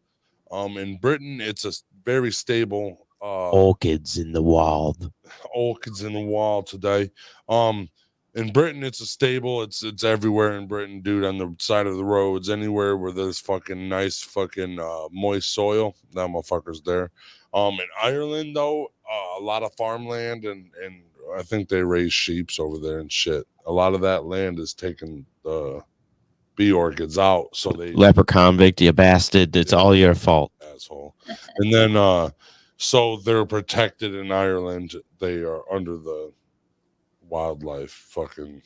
In Britain, it's a very stable Orchids in the wild. orchids in the wall today. In Britain, it's a stable. It's everywhere in Britain, dude. On the side of the roads, anywhere where there's fucking nice fucking moist soil, that motherfucker's there. In Ireland, though, a lot of farmland and I think they raise sheeps over there and shit. A lot of that land is taking the bee orchids out, so they Leprechaun Vic, you bastard. It's all your fault. asshole. And then so they're protected in Ireland. They are under the wildlife fucking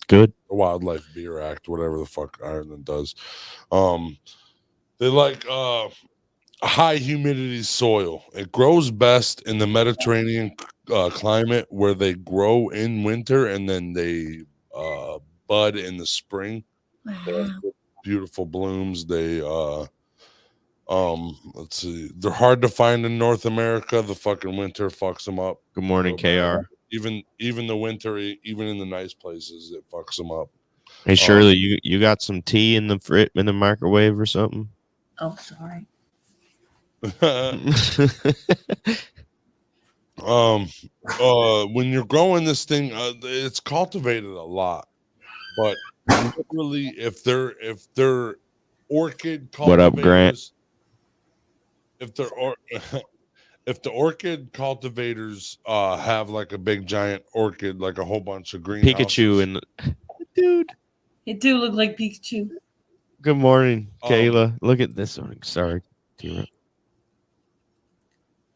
Good. Wildlife Beer Act, whatever the fuck Ireland does. They like high humidity soil. It grows best in the Mediterranean climate where they grow in winter and then they bud in the spring. Wow. Beautiful blooms. They let's see, they're hard to find in North America. The fucking winter fucks them up. Good morning, KR. Even the winter, even in the nice places, it fucks them up. Hey Shirley, you got some tea in the microwave or something? Oh, sorry. When you're growing this thing, it's cultivated a lot, but literally, if they're orchid cultivators, what up, Grant? If the orchid cultivators have like a big giant orchid, like a whole bunch of greenhouses. Pikachu and dude, It do look like Pikachu. good morning, Kayla. Look at this one. Sorry, Very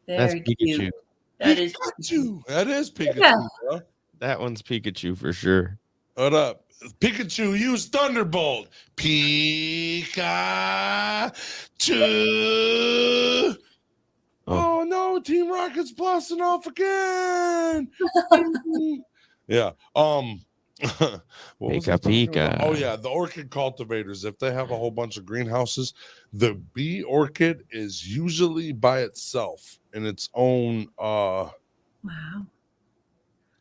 that's Pikachu. cute. That is Pikachu. That is Pikachu. Yeah. Bro. That one's Pikachu for sure. What up? Pikachu, use Thunderbolt. Pikachu. Oh no, Team Rocket's blasting off again. Yeah. What was I talking about? Oh yeah, the orchid cultivators. If they have a whole bunch of greenhouses, the bee orchid is usually by itself in its own wow.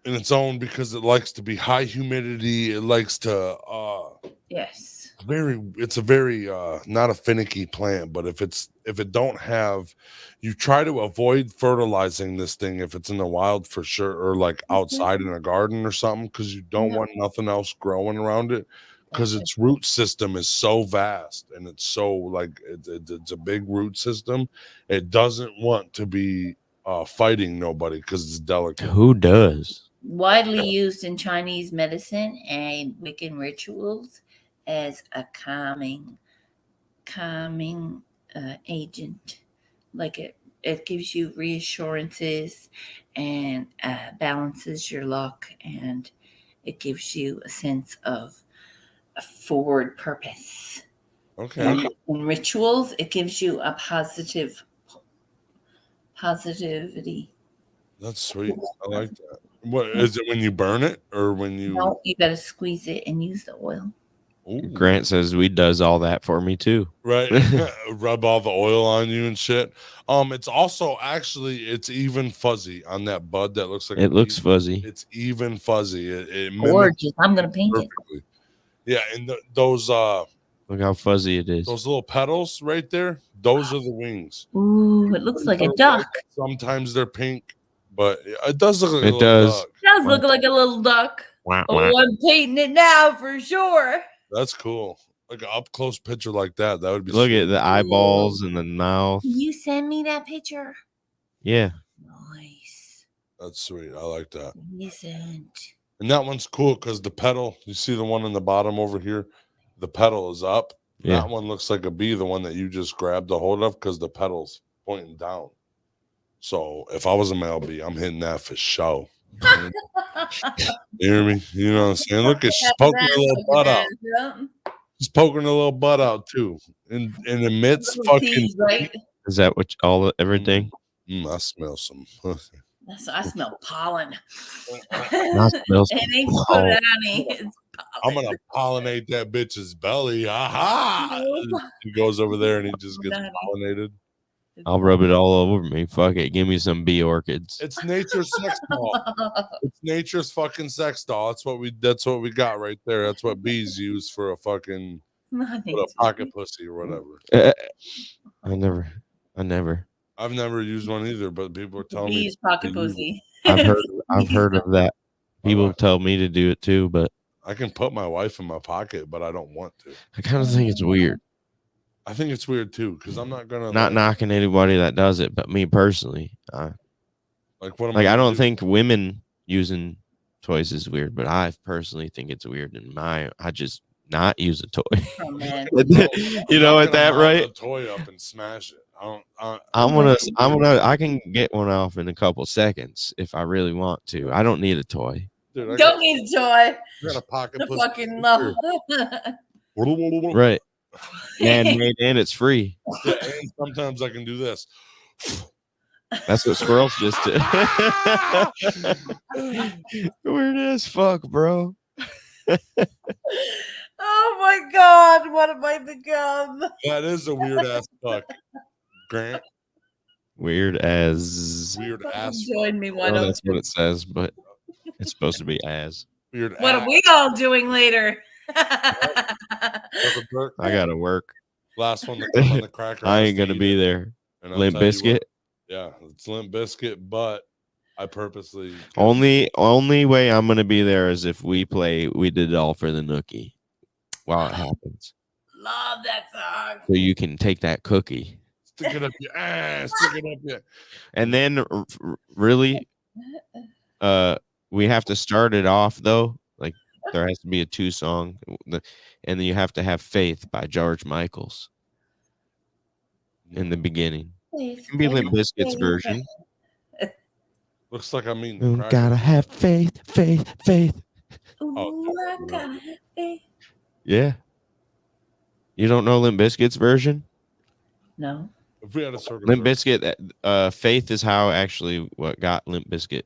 in its own because it likes to be high humidity. It likes to Yes. it's a very not a finicky plant, but if it don't have, you try to avoid fertilizing this thing if it's in the wild for sure, or like outside in a garden or something, because you don't want nothing else growing around it, because its root system is so vast and it's so like it's a big root system. It doesn't want to be fighting nobody because it's delicate. Who does? Widely used in Chinese medicine and Wiccan rituals as a calming agent. Like it gives you reassurances and balances your luck, and it gives you a sense of a forward purpose. Okay. In rituals, it gives you a positivity. That's sweet. I like that. What is it when you burn it or when you? No, you got to squeeze it and use the oil. Ooh. Grant says we does all that for me too. Right. Rub all the oil on you and shit. It's also actually it's even fuzzy on that bud that looks like It looks fuzzy. It's even fuzzy. It Gorgeous. I'm gonna paint perfectly. Yeah, and those Look how fuzzy it is. those little petals right there, those are the wings. it. Ooh, it looks like a duck. Sometimes they're pink, but it does look like It a little does. duck. It does look like a little duck. Oh, I'm painting it now for sure. That's cool. Like an up close picture like that. That would be Look sweet. at the eyeballs and the mouth. Can you send me that picture? Yeah. Nice. That's sweet. I like that. Isn't. And that one's cool because the petal, you see the one in the bottom over here, the petal is up. Yeah. That one looks like a bee, the one that you just grabbed a hold of, because the petal's pointing down. So if I was a male bee, I'm hitting that for show. You hear me? You know what I'm saying? Look at she's poking her little butt out. She's poking her little butt out too. And amidst fucking Tease, right? Is that what everything? I smell some. I smell pollen. I smell some It ain't pollen. punani. It's I'm pollen. gonna pollinate that bitch's belly. Aha! He goes over there and he just gets pollinated. I'll rub it all over me. Fuck it. Give me some bee orchids. It's nature's sex doll. It's nature's fucking sex doll. That's what we got right there. That's what bees use for a fucking a pocket pussy or whatever. I never. I've never used one either, but people are telling Bees me pocket pussy. I've heard of that. People tell me to do it too, but I can put my wife in my pocket, but I don't want to. I kind of think it's weird. I think it's weird too, because I'm not gonna Knocking anybody that does it, but me personally, what am I don't think women using toys is weird, but I personally think it's weird. And I just not use a toy. Oh, man. You know what that right? A toy up and smash it. I can get one off in a couple seconds if I really want to. I don't need a toy. Dude, Don't need a toy. I got a pocket The pussy. fucking love. Right. Man-made and it's free. Yeah, and sometimes I can do this. That's what squirrels just did. Weird as fuck, bro. Oh my God, what have I become? That is a weird ass fuck, Grant. Weird as Join me, why well, don't that's what it says, but it's supposed to be as weird. What are we all doing later? I gotta work. Last one to come on the cracker. I ain't gonna be there. Limp Biscuit. Yeah, it's Limp Biscuit, but I purposely only way I'm gonna be there is if we play We Did It All for the Nookie while it happens. Love that song. So you can take that cookie. Stick it up your ass. Stick it up your. And then really, we have to start it off though. Like there has to be a 2-song, and then you have to have Faith by George Michaels in the beginning. It can be Limp Bizkit's version. Looks like I'm eating. Gotta have faith. Ooh, I gotta have faith. Yeah. You don't know Limp Bizkit's version? No. If we had a circle Limp Bizkit, Faith is how actually what got Limp Bizkit.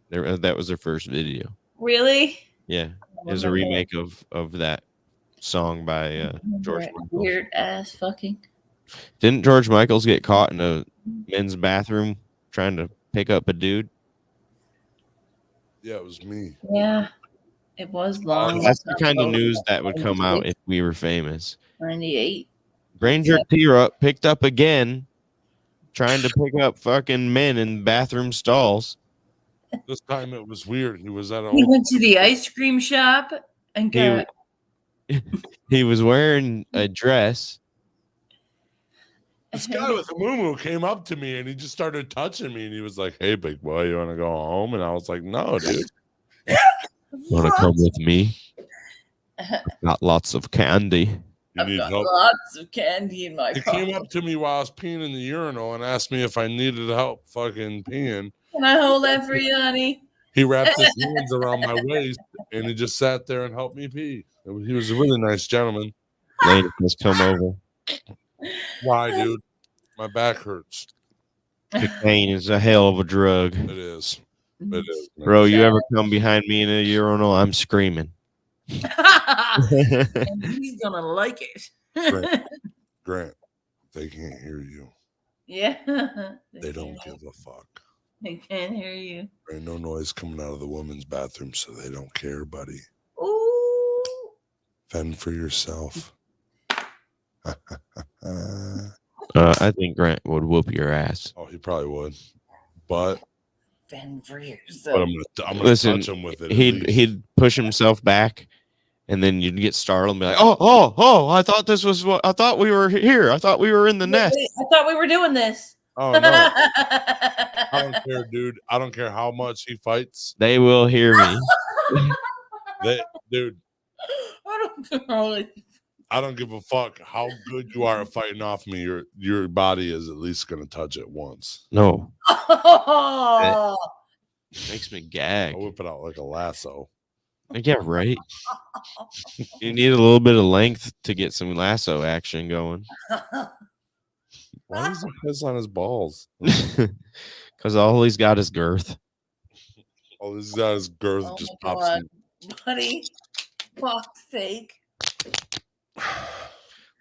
That was their first video. Really? Yeah. It was a remake of that song by George Michael. Weird ass fucking. Didn't George Michaels get caught in a men's bathroom trying to pick up a dude? Yeah, it was me. Yeah. It was long. That's the kind of news that would come out if we were famous. 98. Ranger T-Rup picked up again, trying to pick up fucking men in bathroom stalls. This time it was weird. He was at a. He went to the ice cream shop and got. He was wearing a dress. This guy with a moo came up to me and he just started touching me and he was like, "Hey, big boy, you want to go home?" And I was like, "No, dude. Want to come with me? I've got lots of candy. You need help?" Lots of candy in my He pocket. came up to me while I was peeing in the urinal and asked me if I needed help fucking peeing. Can I hold that for you, honey? He wrapped his hands around my waist and he just sat there and helped me pee. He was a really nice gentleman. Lady, let's come over. Why, dude? My back hurts. Cocaine is a hell of a drug. It is. It is. Man. Bro, you ever come behind me in a urinal? I'm screaming. And he's gonna like it. Grant, they can't hear you. Yeah. They don't give a fuck. They can't hear you. There ain't no noise coming out of the women's bathroom, so they don't care, buddy. Ooh. Fend for yourself. I think Grant would whoop your ass. Oh, he probably would. But Fend for I'm yourself. gonna Listen, touch him with it. he'd push himself back, and then you'd get startled and be like, "Oh! I thought this was what I thought we were here. I thought we were in the nest. I thought we were doing this. Oh no. I don't care, dude. I don't care how much he fights. They will hear me." Dude, I don't know. I don't give a fuck how good you are at fighting off me. Your body is at least gonna touch it once. No, Oh, Makes me gag. I'll whip it out like a lasso. Yeah, right. You need a little bit of length to get some lasso action going. Why does he piss on his balls? Because all he's got is girth. Oh, this guy his girth Oh just my pops. God, buddy, fuck's sake.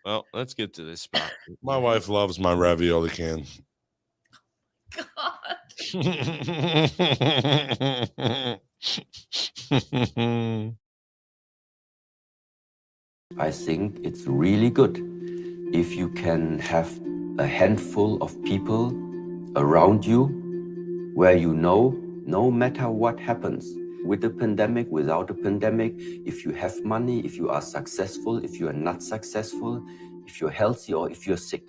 Well, let's get to this spot. My wife loves my ravioli can. God. I think it's really good if you can have a handful of people around you where you know no matter what happens, with the pandemic, without the pandemic, if you have money, if you are successful, if you are not successful, if you're healthy or if you're sick,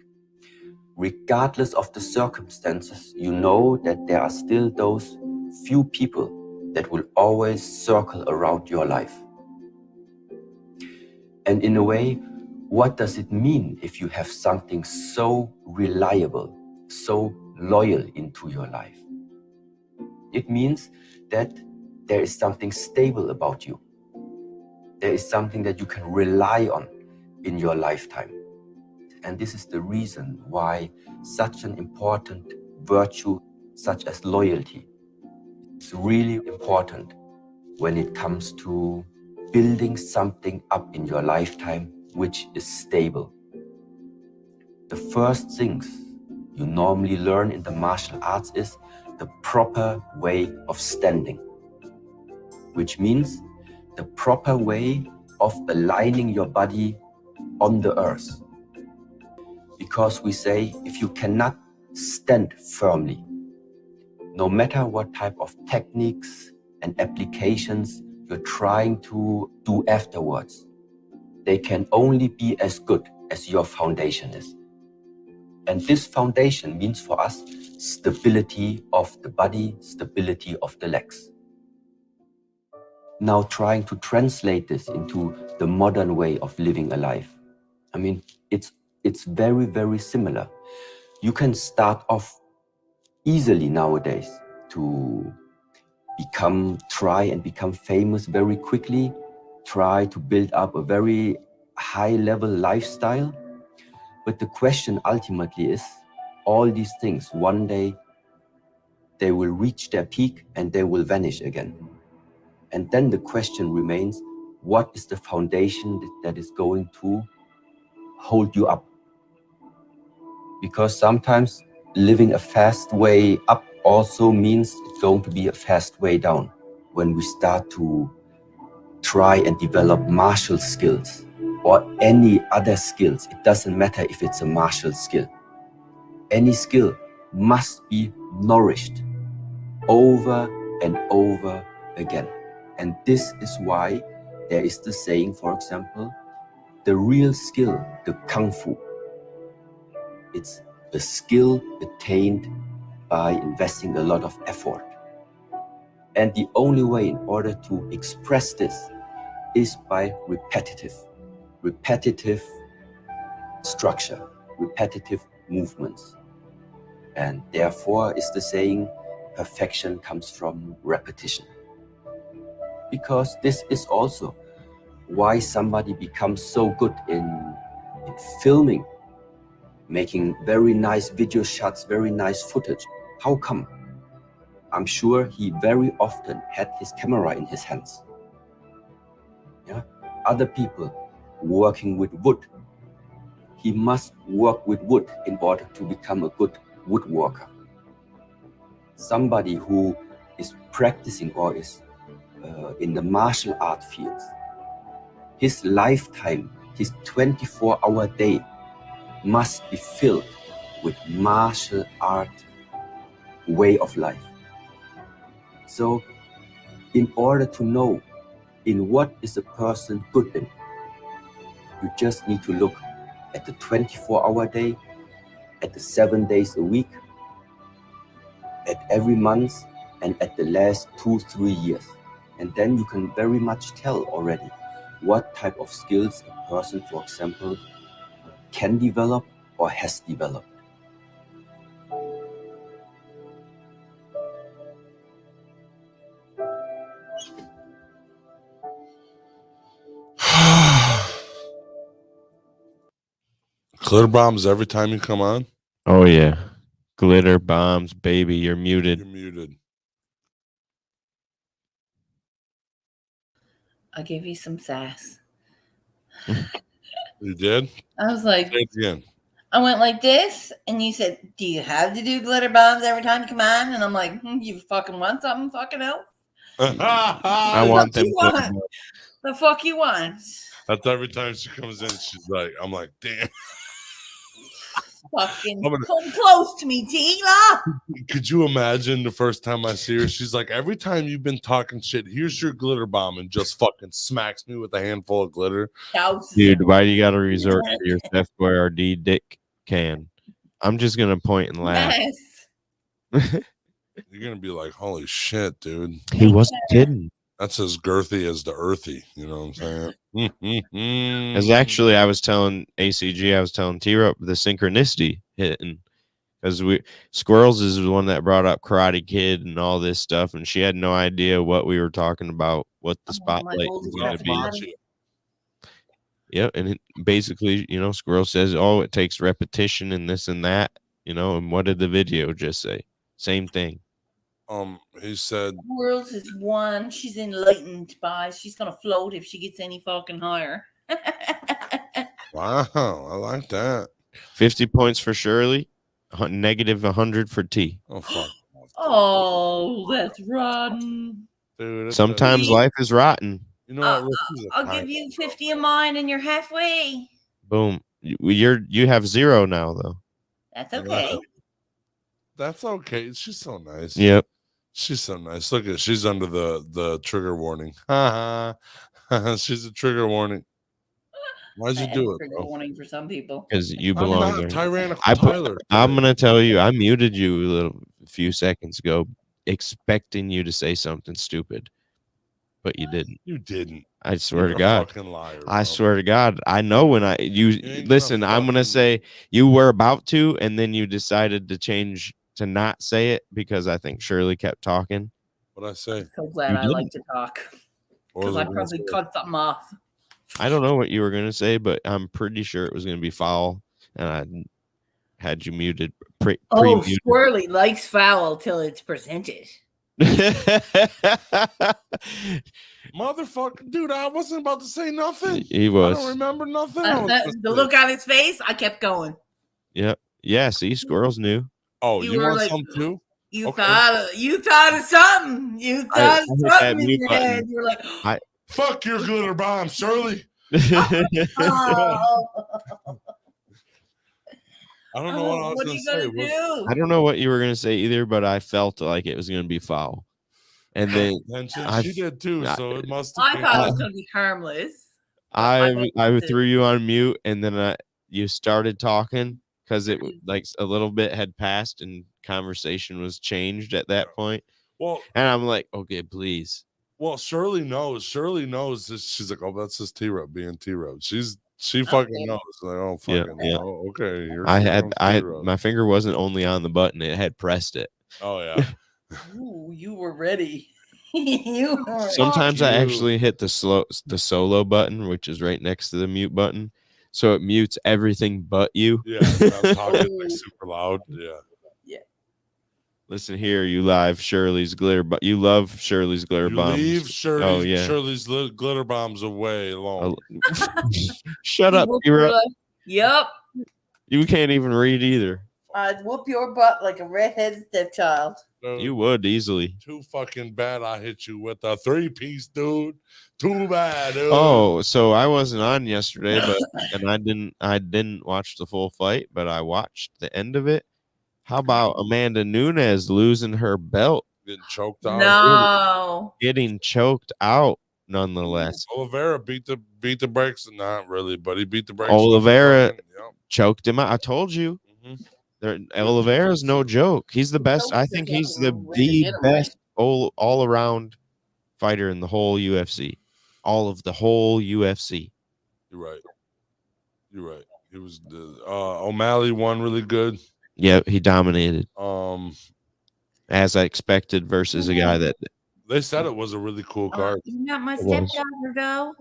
regardless of the circumstances, you know that there are still those few people that will always circle around your life. And in a way, what does it mean if you have something so reliable, so loyal into your life? It means that there is something stable about you. There is something that you can rely on in your lifetime. And this is the reason why such an important virtue, such as loyalty, is really important when it comes to building something up in your lifetime which is stable. The first things you normally learn in the martial arts is the proper way of standing, which means the proper way of aligning your body on the earth. Because we say if you cannot stand firmly, no matter what type of techniques and applications you're trying to do afterwards, they can only be as good as your foundation is. And this foundation means for us stability of the body, stability of the legs. Now trying to translate this into the modern way of living a life. I mean, it's very, very similar. You can start off easily nowadays to try and become famous very quickly, try to build up a very high level lifestyle. But the question ultimately is, all these things, one day they will reach their peak and they will vanish again. And then the question remains, what is the foundation that is going to hold you up? Because sometimes living a fast way up also means it's going to be a fast way down. When we start to try and develop martial skills or any other skills, it doesn't matter if it's a martial skill. Any skill must be nourished over and over again. And this is why there is the saying, for example, the real skill, the Kung Fu, it's a skill attained by investing a lot of effort. And the only way in order to express this is by repetitive structure, repetitive movements. And therefore is the saying, perfection comes from repetition. Because this is also why somebody becomes so good in filming, making very nice video shots, very nice footage. How come? I'm sure he very often had his camera in his hands. Yeah? Other people working with wood, he must work with wood in order to become a good woodworker. Somebody who is practicing or is in the martial art fields, his lifetime, his 24-hour day must be filled with martial art way of life. So in order to know in what is a person good in, you just need to look at the 24-hour day, at the 7 days a week, at every month, and at the last 2-3 years. And then you can very much tell already what type of skills a person, for example, can develop or has developed. Glitter bombs every time you come on. Oh yeah, glitter bombs, baby. You're muted. You're muted. I'll give you some sass. You did? I was like, Say it again. I went like this, and you said, "Do you have to do glitter bombs every time you come on?" And I'm like, "You fucking want something, fucking else? I want them. The fuck you want? That's every time she comes in. She's like, I'm like, damn. Fucking come close to me, Tina." Could you imagine the first time I see her? She's like, every time you've been talking shit, here's your glitter bomb, and just fucking smacks me with a handful of glitter. Dude, why do you got to resort to your Chef Boyardee dick can? I'm just gonna point and laugh. Yes. You're gonna be like, holy shit, dude. He wasn't kidding. That's as girthy as the earthy. You know what I'm saying? As actually, I was telling ACG, I was telling T-Rup the synchronicity hitting. Because Squirrels is the one that brought up Karate Kid and all this stuff, and she had no idea what we were talking about, what the spotlight was going to be. Yep, and basically, you know, Squirrel says, "Oh, it takes repetition and this and that," you know. And what did the video just say? Same thing. He said, Squirrels is one. She's enlightened by. She's gonna float if she gets any fucking higher. Wow, I like that. 50 points for Shirley, negative 100 for T. Oh fuck. Oh, that's rotten. Dude, sometimes life is rotten. You know what? I'll give you 50 of mine, and you're halfway. Boom. You have 0 now, though. That's okay. That's okay. She's so nice. Yep. She's so nice. Look at she's under the trigger warning. She's a trigger warning. Why'd you do it? Trigger warning for some people. Because you belong there. Tyrannical Tyler. I'm gonna tell you, I muted you a few seconds ago, expecting you to say something stupid, but you didn't. You didn't. I swear You're to God. a fucking liar, I swear to God. I know when listen. I'm gonna say you were about to, and then you decided to change to not say it because I think Shirley kept talking. What'd I say? I'm so glad I like to talk because I probably cut something off. I don't know what you were gonna say, but I'm pretty sure it was gonna be foul, and I had you muted. Pre-muted. Squirrely likes foul till it's presented. Motherfucker, dude, I wasn't about to say nothing. He was. I don't remember nothing. The look on his face, I kept going. Yep. Yeah, see, Squirrels knew. Oh, you want like, some too? You thought of something. You thought of something in your head. You're like, fuck your glitter bomb, Shirley. Oh. I don't know what I was going to say. I don't know what you were going to say either, but I felt like it was going to be foul. And then she did too, so it must have I thought it was going to be harmless. I threw you on mute, and then you started talking because it like a little bit had passed and conversation was changed at that point. Well, and I'm like, okay, please. Well, Shirley knows. Shirley knows this. She's like, oh, that's just T-Rub being T-Rub. She fucking knows. Like, oh, fucking, yeah. Oh, okay. My finger wasn't only on the button; it had pressed it. Oh yeah. Ooh, you were ready. Sometimes I actually hit the solo button, which is right next to the mute button, so it mutes everything but you. Yeah, I'm talking like super loud. Yeah. Listen here, you live Shirley's glitter, but you love Shirley's glitter bombs. Leave Shirley's glitter bombs away alone. Shut up, Yep. You can't even read either. I'd whoop your butt like a redheaded stepchild. You would easily. Too fucking bad. I hit you with a 3-piece, dude. Too bad, dude. Oh, so I wasn't on yesterday, and I didn't watch the full fight, but I watched the end of it. How about Amanda Nunes losing her belt? Getting choked out. No. Getting choked out, nonetheless. Oliveira beat the brakes. Not really, but he beat the brakes. Oliveira choked him out. I told you. Oliveira's no joke. He's the best. I think he's the best all-around fighter in the whole UFC. All of the whole UFC. You're right. He was O'Malley won really good. Yeah, he dominated. As I expected versus a guy that they said it was a really cool card. You're not my stepdaughter, though.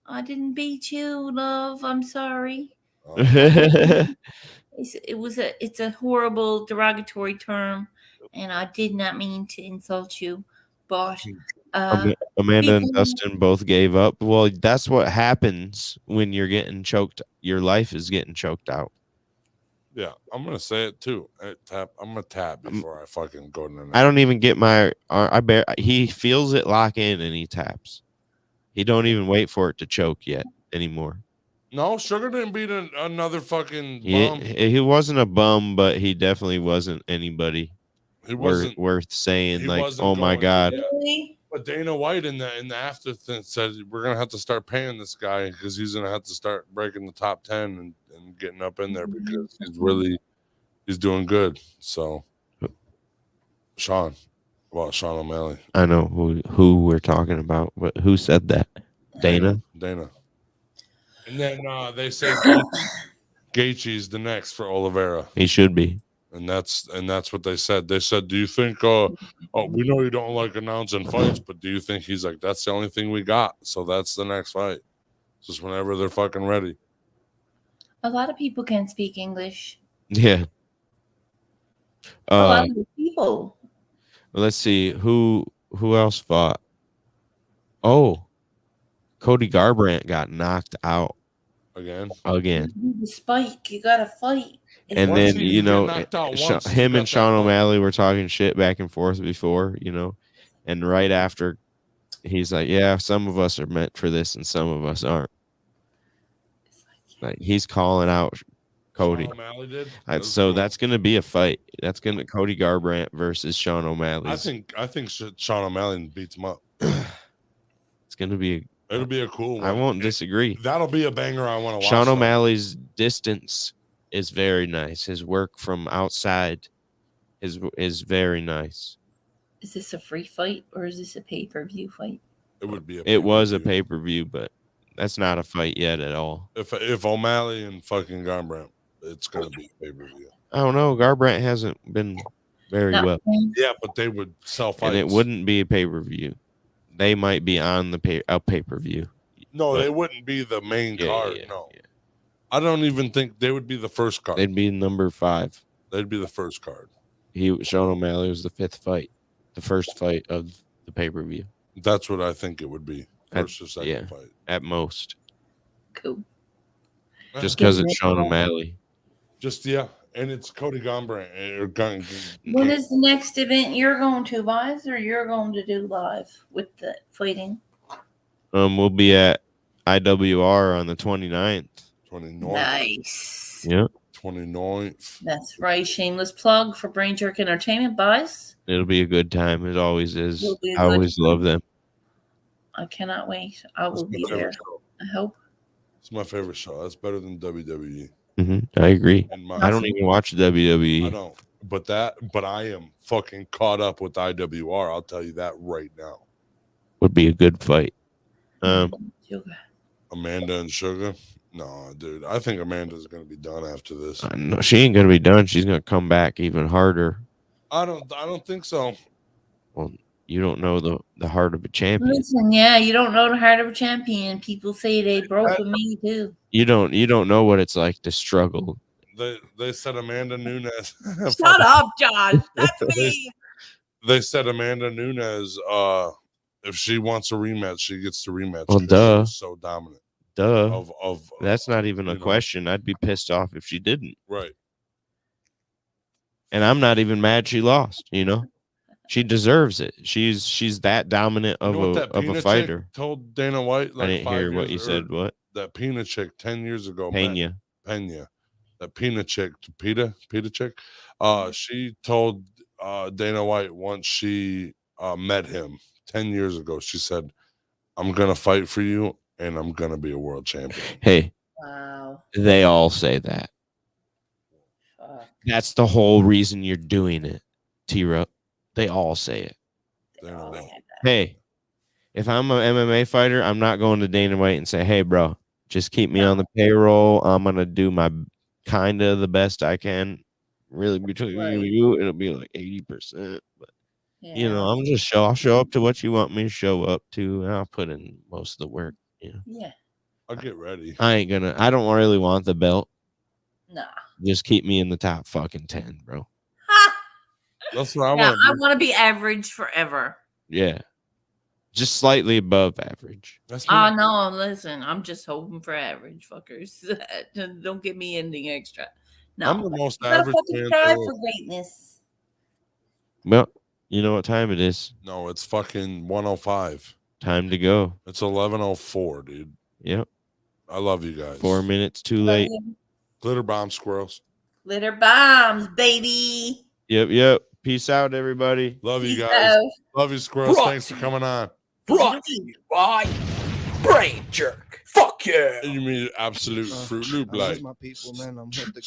I didn't beat you, love. I'm sorry. It's a horrible derogatory term, and I did not mean to insult you, but Amanda and people- Dustin both gave up. Well, that's what happens when you're getting choked. Your life is getting choked out. Yeah, I'm gonna say it too. I'm gonna tap before I fucking go to the next. I don't even get my. He feels it lock in and he taps. He don't even wait for it to choke yet anymore. No, Sugar didn't beat another fucking bum. He wasn't a bum, but he definitely wasn't anybody worth saying like, oh my god. But Dana White in the after thing said we're gonna have to start paying this guy because he's gonna have to start breaking the top 10 and getting up in there because he's doing good. So Sean O'Malley. I know who we're talking about, but who said that? Dana. And then they say Gaethje's the next for Oliveira. He should be. And that's what they said. They said, do you think we know you don't like announcing fights, but do you think he's like, that's the only thing we got, so that's the next fight. Just whenever they're fucking ready. A lot of people can't speak English. Yeah. A lot of people. Let's see who else fought. Oh, Cody Garbrandt got knocked out again. The spike, you gotta fight. And then him and Sean O'Malley were talking shit back and forth before, and right after, he's like, "Yeah, some of us are meant for this, and some of us aren't." Like he's calling out Cody. So that's gonna be a fight. That's gonna Cody Garbrandt versus Sean O'Malley. I think Sean O'Malley beats him up. It's gonna be. It'll be a cool one. I won't disagree. That'll be a banger. I want to watch. Sean O'Malley's distance is very nice. His work from outside is very nice. Is this a free fight or is this a pay-per-view fight? It would be. It was a pay-per-view, but that's not a fight yet at all. If O'Malley and fucking Garbrandt, it's gonna be a pay-per-view. I don't know. Garbrandt hasn't been very well. Yeah, but they would sell fights, and it wouldn't be a pay-per-view. They might be on the pay-per-view. No, they wouldn't be the main card. No. I don't even think they would be the first card. They'd be number 5. They'd be the first card. Sean O'Malley was the 5th fight, the first fight of the pay-per-view. That's what I think it would be. First or second fight. At most. Cool. Just because it's Sean O'Malley. And it's Cody Garbrandt. When is the next event you're going to, Vise, or you're going to do live with the fighting? We'll be at IWR on the 29th. 29th. Nice. Yeah. 29th. That's right. Shameless plug for Brain Jerk Entertainment, Vise. It'll be a good time. It always is. I always love them. I cannot wait. I will be there. I hope. It's my favorite show. That's better than WWE. I agree. I don't even watch WWE. I don't. But I am fucking caught up with IWR. I'll tell you that right now. Would be a good fight. Amanda and Sugar. No, dude. I think Amanda's gonna be done after this. No, she ain't gonna be done. She's gonna come back even harder. I don't think so. Well, you don't know the heart of a champion. Listen, you don't know the heart of a champion. People say they broke with me too. You don't know what it's like to struggle. They said Amanda Nunes. Shut up, John. That's me. They said Amanda Nunes. If she wants a rematch, she gets the rematch. Well, duh. She's so dominant. Duh. That's not even a question. I'd be pissed off if she didn't. Right. And I'm not even mad she lost. She deserves it. She's that dominant of a fighter. Told Dana White. I didn't hear what you said. What? That Pena chick 10 years ago. Pena. That Pena chick. Peta chick. She told Dana White once she met him 10 years ago. She said, "I'm gonna fight for you, and I'm gonna be a world champion." Hey. Wow. They all say that. That's the whole reason you're doing it, T-Rup. They all say it. Hey, if I'm an MMA fighter, I'm not going to Dana White and say, "Hey, bro, just keep me on the payroll. I'm gonna do my kind of the best I can." Really, between you, it'll be like 80%. But I'll show up to what you want me to show up to, and I'll put in most of the work. Yeah. I'll get ready. I don't really want the belt. Nah. Just keep me in the top fucking 10, bro. That's what I Yeah, want. I want to be average forever. Yeah. Just slightly above average. That's me. No, listen, I'm just hoping for average, fuckers. Don't give me anything extra. No, I'm the most you gotta average fucking man. strive there for is. greatness. Well, you know what time it is. No, it's fucking 105. Time to go. It's 11:04, dude. Yep. I love you guys. 4 minutes too late. Glitter bomb squirrels. Glitter bombs, baby. Yep. Peace out, everybody. Love you Peace guys. out. Love you, squirrels. Brought Thanks for coming on. Brought to you by Brain Jerk. Fuck yeah. You mean absolute Fruit Loop I love like. my people, man. I'm here to